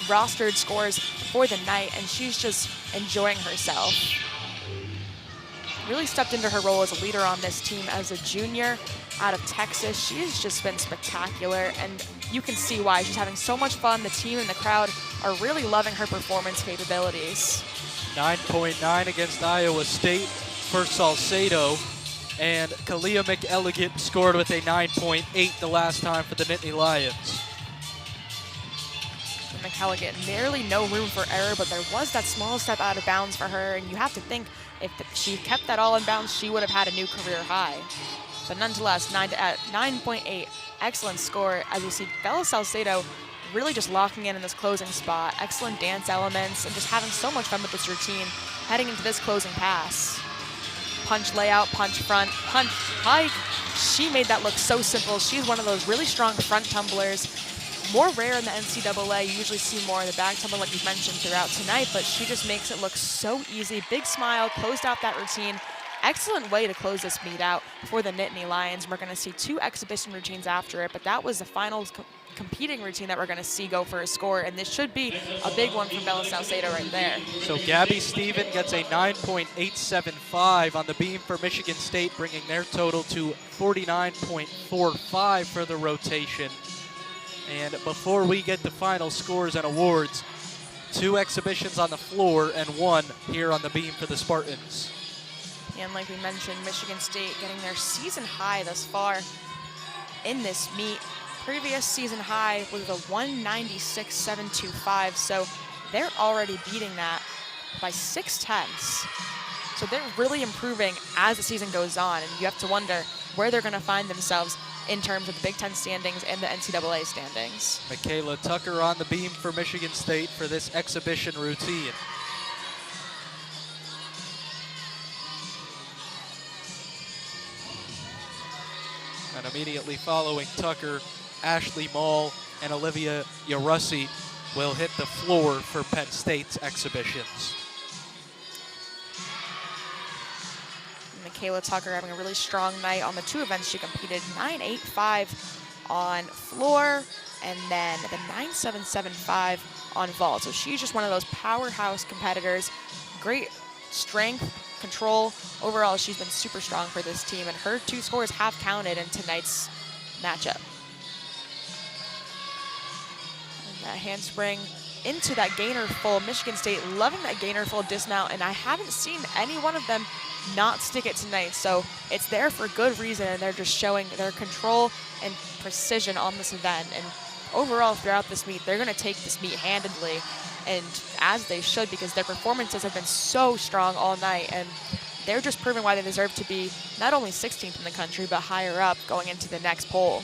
rostered scores for the night, and she's just enjoying herself. Really stepped into her role as a leader on this team as a junior out of Texas. She's just been spectacular, and you can see why. She's having so much fun. The team and the crowd are really loving her performance capabilities. 9.9 against Iowa State for Salcedo, and Kalia McElligott scored with a 9.8 the last time for the Nittany Lions. McElligott, nearly no room for error, but there was that small step out of bounds for her, and you have to think if she kept that all in bounds, she would have had a new career high. But nonetheless, 9.8, excellent score. As you see, Bella Salcedo really just locking in this closing spot. Excellent dance elements and just having so much fun with this routine heading into this closing pass. Punch layout, punch front, punch hike. She made that look so simple. She's one of those really strong front tumblers. More rare in the NCAA. You usually see more of the back tumble like we've mentioned throughout tonight, but she just makes it look so easy. Big smile, closed out that routine. Excellent way to close this meet out for the Nittany Lions. We're going to see 2 exhibition routines after it, but that was the final competing routine that we're going to see go for a score, and this should be a big one from Bella Salcedo right there. So Gabby Stephen gets a 9.875 on the beam for Michigan State, bringing their total to 49.45 for the rotation. And before we get the final scores and awards, 2 exhibitions on the floor and 1 here on the beam for the Spartans. And like we mentioned, Michigan State getting their season high thus far in this meet. Previous season high was a 196.725, so they're already beating that by 6/10. So they're really improving as the season goes on, and you have to wonder where they're going to find themselves in terms of the Big Ten standings and the NCAA standings. Michaela Tucker on the beam for Michigan State for this exhibition routine. And immediately following Tucker, Ashley Mall and Olivia Yarussi will hit the floor for Penn State's exhibitions. Michaela Tucker having a really strong night on the 2 events she competed. 9.85 on floor and then the 9.775 on vault. So she's just one of those powerhouse competitors. Great strength, control. Overall, she's been super strong for this team, and her 2 scores have counted in tonight's matchup. And that handspring into that gainer full. Michigan State loving that gainer full dismount, and I haven't seen any one of them not stick it tonight, so it's there for good reason, and they're just showing their control and precision on this event. And overall, throughout this meet, they're going to take this meet handedly, and as they should, because their performances have been so strong all night, and they're just proving why they deserve to be not only 16th in the country, but higher up going into the next poll.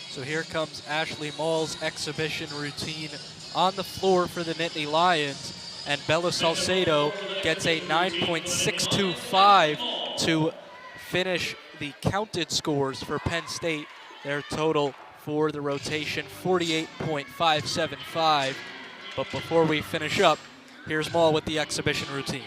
So here comes Ashley Mall's exhibition routine on the floor for the Nittany Lions, and Bella Salcedo gets a 9.625 to finish the counted scores for Penn State. Their total for the rotation, 48.575. But before we finish up, here's Mall with the exhibition routine.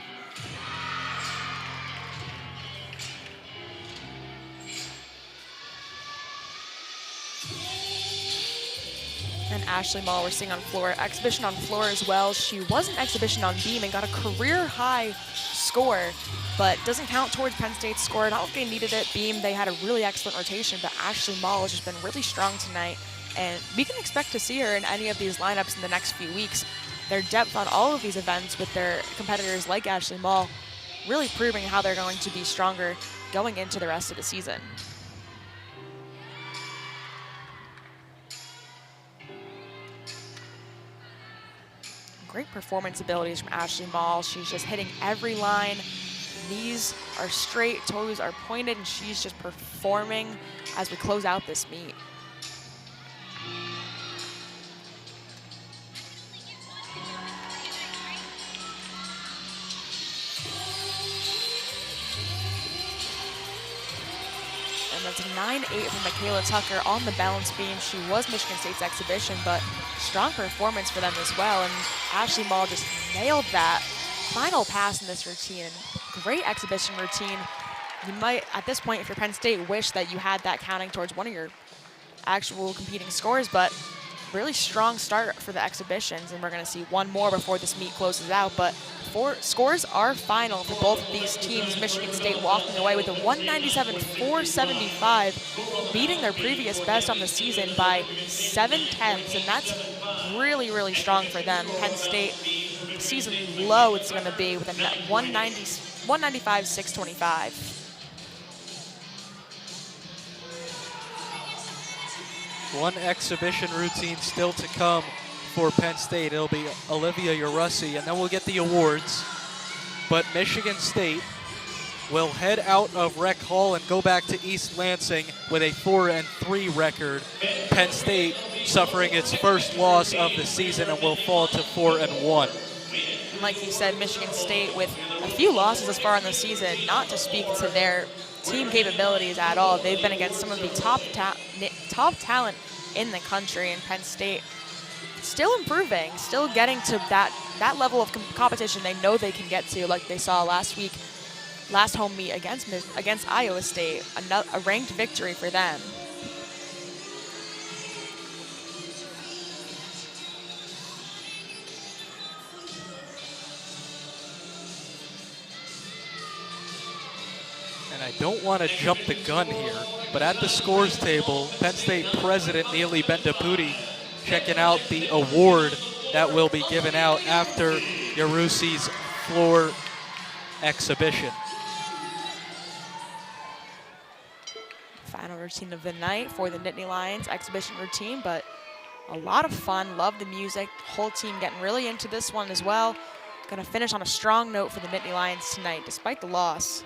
And Ashley Mall we're seeing on floor. Exhibition on floor as well. She was an exhibition on beam and got a career high score, but doesn't count towards Penn State's score. Not like they needed it. Beam, they had a really excellent rotation, but Ashley Mall has just been really strong tonight, and we can expect to see her in any of these lineups in the next few weeks. Their depth on all of these events with their competitors like Ashley Mall really proving how they're going to be stronger going into the rest of the season. Great performance abilities from Ashley Mall. She's just hitting every line. Knees are straight, toes are pointed, and she's just performing as we close out this meet. And that's a 9.8 from Michaela Tucker on the balance beam. She was Michigan State's exhibition, but strong performance for them as well. And Ashley Mall just nailed that final pass in this routine. Great exhibition routine. You might, at this point, if you're Penn State, wish that you had that counting towards one of your actual competing scores, but really strong start for the exhibitions, and we're going to see one more before this meet closes out. But scores are final for both of these teams. Michigan State walking away with a 197-475, beating their previous best on the season by 7/10, and that's really, really strong for them. Penn State season low it's going to be with a 195-625. One exhibition routine still to come for Penn State. It'll be Olivia Urussi, and then we'll get the awards. But Michigan State will head out of Rec Hall and go back to East Lansing with a 4-3 record. Penn State suffering its first loss of the season and will fall to 4-1. Like you said, Michigan State with a few losses as far in the season, not to speak to their team capabilities at all. They've been against some of the top talent in the country, and Penn State still improving, still getting to that level of competition they know they can get to, like they saw last home meet against Iowa State, a ranked victory for them. And I don't want to jump the gun here, but at the scores table, Penn State President Neely Bendapudi checking out the award that will be given out after Urussi's floor exhibition. Final routine of the night for the Nittany Lions exhibition routine, but a lot of fun. Love the music. Whole team getting really into this one as well. Going to finish on a strong note for the Nittany Lions tonight, despite the loss.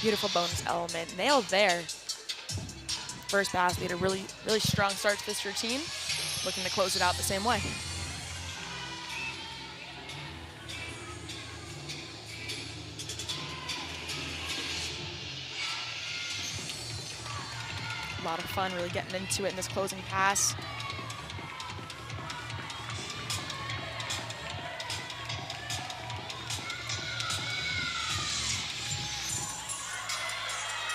Beautiful bonus element, nailed there. First pass, we had a really, really strong start to this routine. Looking to close it out the same way. A lot of fun really getting into it in this closing pass.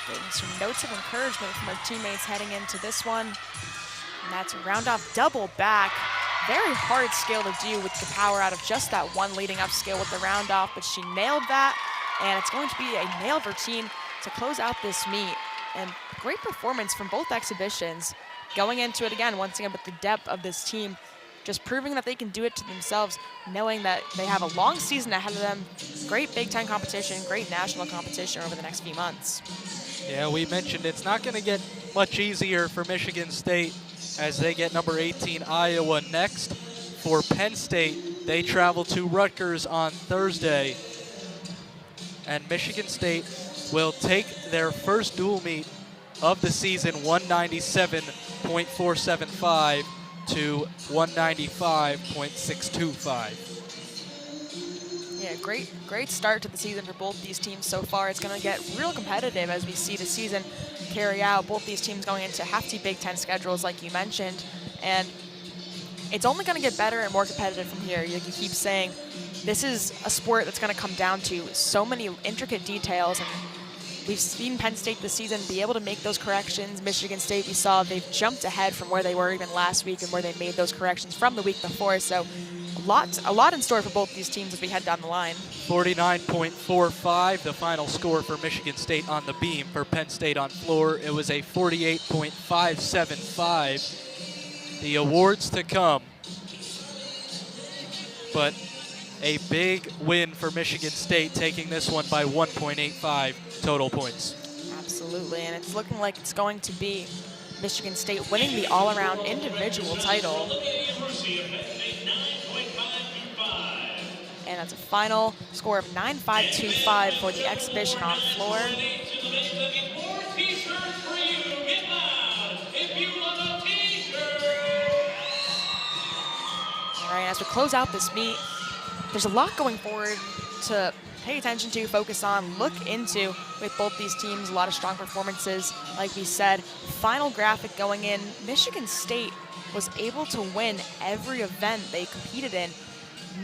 Getting some notes of encouragement from our teammates heading into this one. And that's a round off double back. Very hard scale to do with the power out of just that one leading up scale with the round off, but she nailed that. And it's going to be a nailed routine to close out this meet. And great performance from both exhibitions. Going into it again, once again, with the depth of this team, just proving that they can do it to themselves, knowing that they have a long season ahead of them. Great Big Ten competition, great national competition over the next few months. Yeah, we mentioned it's not going to get much easier for Michigan State as they get number 18 Iowa next. For Penn State, they travel to Rutgers on Thursday. And Michigan State will take their first dual meet of the season, 197.475 to 195.625. Yeah, great start to the season for both these teams so far. It's going to get real competitive as we see the season carry out. Both these teams going into hefty Big Ten schedules, like you mentioned, and it's only going to get better and more competitive from here. You keep saying this is a sport that's going to come down to so many intricate details, and we've seen Penn State this season be able to make those corrections. Michigan State, we saw they've jumped ahead from where they were even last week and where they made those corrections from the week before. So a lot in store for both these teams as we head down the line. 49.45, the final score for Michigan State on the beam. For Penn State on floor, it was a 48.575. The awards to come. But A big win for Michigan State, taking this one by 1.85 total points. Absolutely, and it's looking like it's going to be Michigan State winning the all-around individual title. And that's a final score of 9.525 for the exhibition on floor. All right, as we close out this meet, there's a lot going forward to pay attention to, focus on, look into with both these teams. A lot of strong performances, like we said. Final graphic going in, Michigan State was able to win every event they competed in.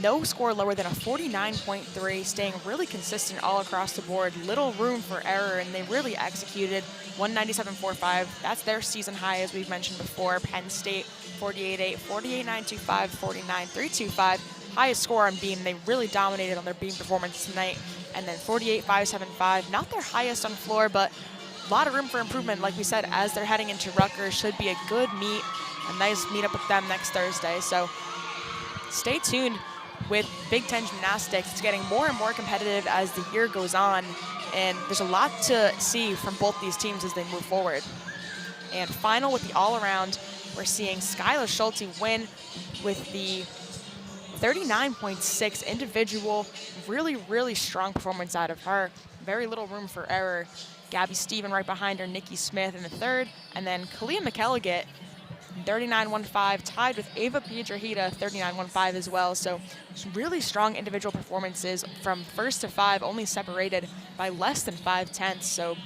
No score lower than a 49.3, staying really consistent all across the board. Little room for error, and they really executed. 197.45, that's their season high, as we've mentioned before. Penn State, 48.8, 48.925, 49.325. Highest score on beam. They really dominated on their beam performance tonight. And then 48.575, not their highest on floor, but a lot of room for improvement. Like we said, as they're heading into Rutgers, should be a good meet, a nice meet up with them next Thursday. So stay tuned with Big Ten gymnastics. It's getting more and more competitive as the year goes on, and there's a lot to see from both these teams as they move forward. And final with the all-around, we're seeing Skylar Schulte win with the 39.6 individual. Really, really strong performance out of her. Very little room for error. Gabby Stephen right behind her, Nikki Smith in the third, and then Kalia McElligott, 39.15, tied with Ava Pietrahita, 39.15 as well. So really strong individual performances from first to five, only separated by less than 5/10. So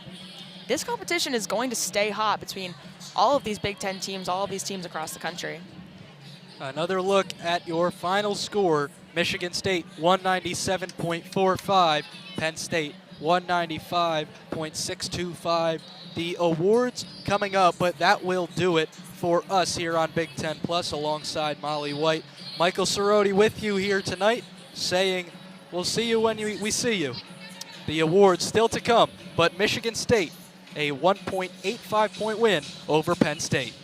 this competition is going to stay hot between all of these Big Ten teams, all of these teams across the country. Another look at your final score. Michigan State 197.45, Penn State 195.625. The awards coming up, but that will do it for us here on Big Ten Plus alongside Molly White. Michael Cerroti with you here tonight, saying we'll see you when we see you. The awards still to come, but Michigan State, a 1.85 point win over Penn State.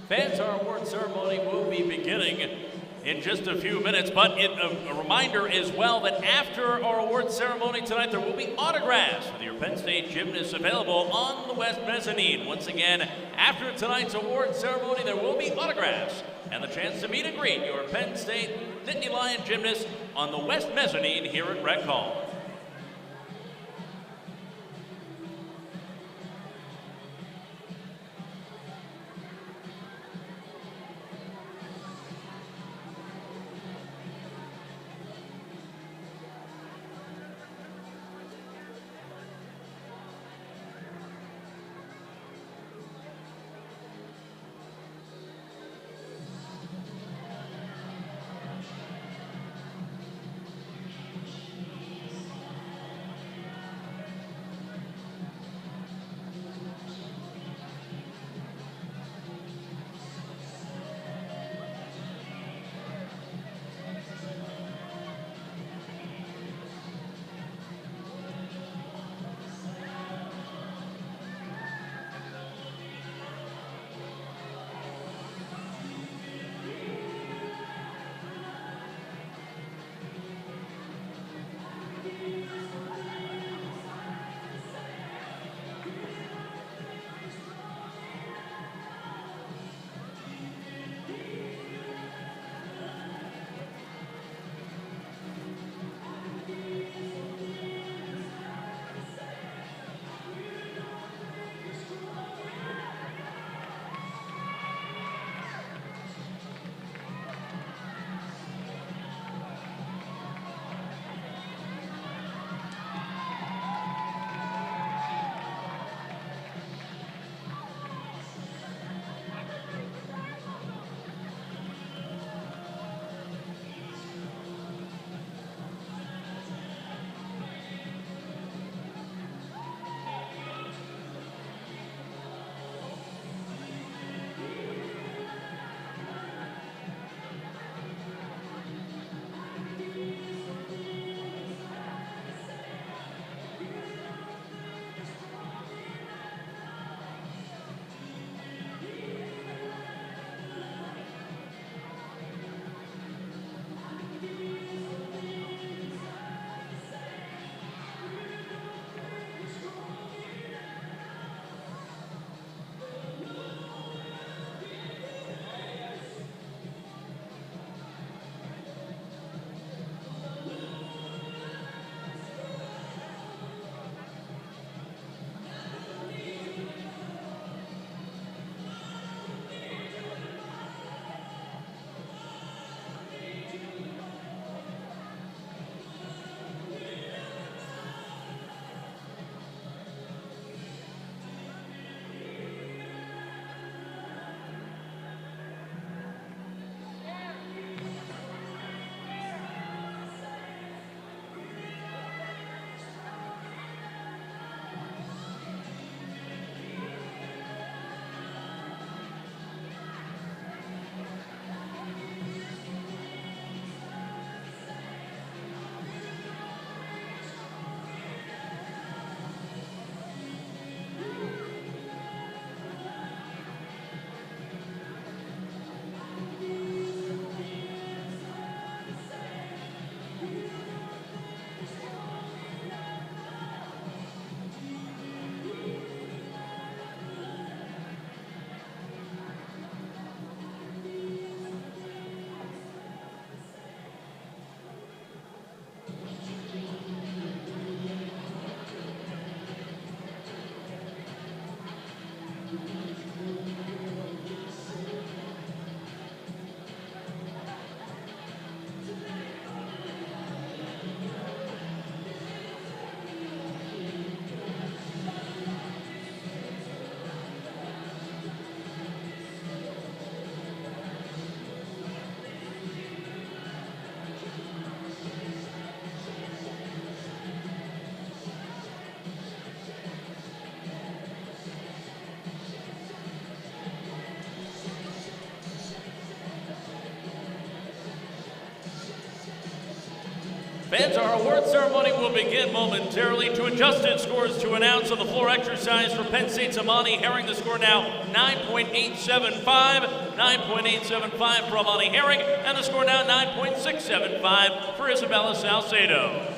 Fans, our award ceremony will be beginning in just a few minutes, but a reminder as well that after our award ceremony tonight, there will be autographs with your Penn State gymnasts available on the West Mezzanine. Once again, after tonight's award ceremony, there will be autographs and the chance to meet and greet your Penn State Nittany Lion gymnasts on the West Mezzanine here at Rec Hall. Fans, our award ceremony will begin momentarily. To adjusted scores to announce on the floor exercise for Penn State's Amani Herring. The score now 9.875. 9.875 for Amani Herring, and the score now 9.675 for Isabella Salcedo.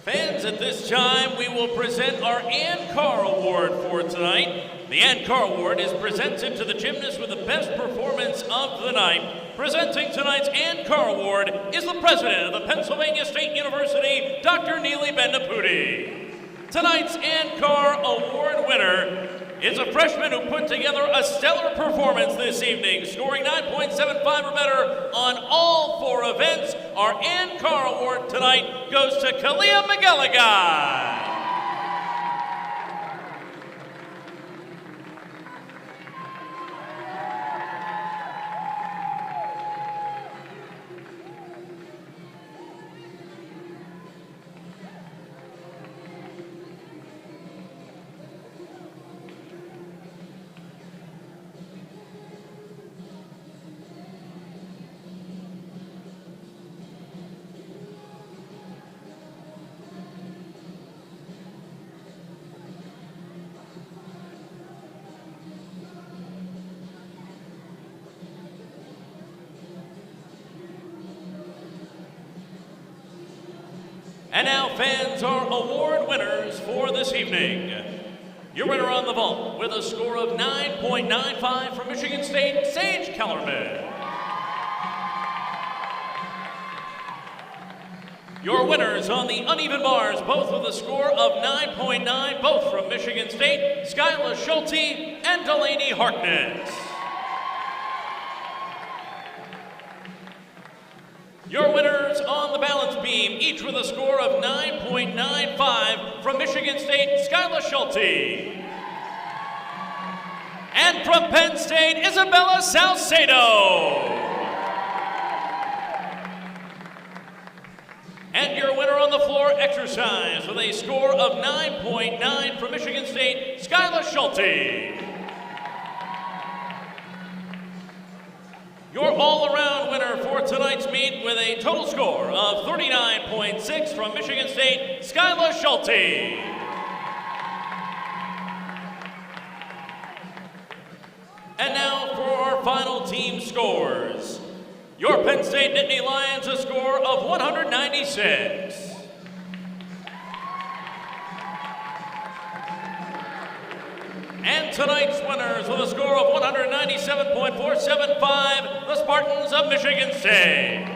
Fans, at this time, we will present our Ann Carr Award for tonight. The Ann Carr Award is presented to the gymnast with the best performance of the night. Presenting tonight's Ann Carr Award is the president of the Pennsylvania State University, Dr. Neely Bendapudi. Tonight's Ann Carr Award winner is a freshman who put together a stellar performance this evening, scoring 9.75 or better on all 4 events. Our Ann Carr Award tonight goes to Kalia McGilligan. And now, fans, our award winners for this evening. Your winner on the vault with a score of 9.95 from Michigan State, Sage Kellerman. Your winners on the uneven bars, both with a score of 9.9, both from Michigan State, Skyla Schulte and Delaney Harkness. Your winners on the balance beam, each with a score of 9.95 from Michigan State, Skyla Schulte. And from Penn State, Isabella Salcedo. And your winner on the floor exercise with a score of 9.9 from Michigan State, Skyla Schulte. Your all-around winner for tonight's meet with a total score of 39.6 from Michigan State, Skyla Schulte. And now for our final team scores. Your Penn State Nittany Lions a score of 196. And tonight's winners with a score of 197.475, the Spartans of Michigan State.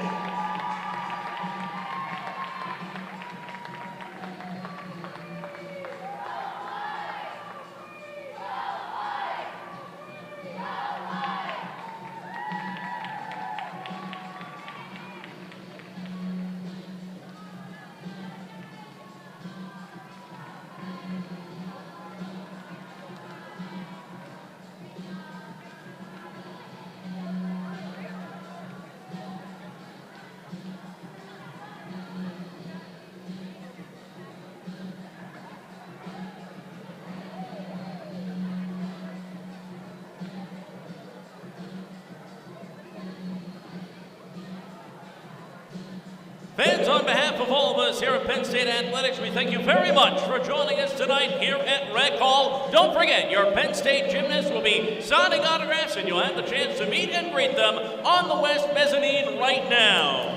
Fans, on behalf of all of us here at Penn State Athletics, we thank you very much for joining us tonight here at Rec Hall. Don't forget, your Penn State gymnasts will be signing autographs, and you'll have the chance to meet and greet them on the West Mezzanine right now.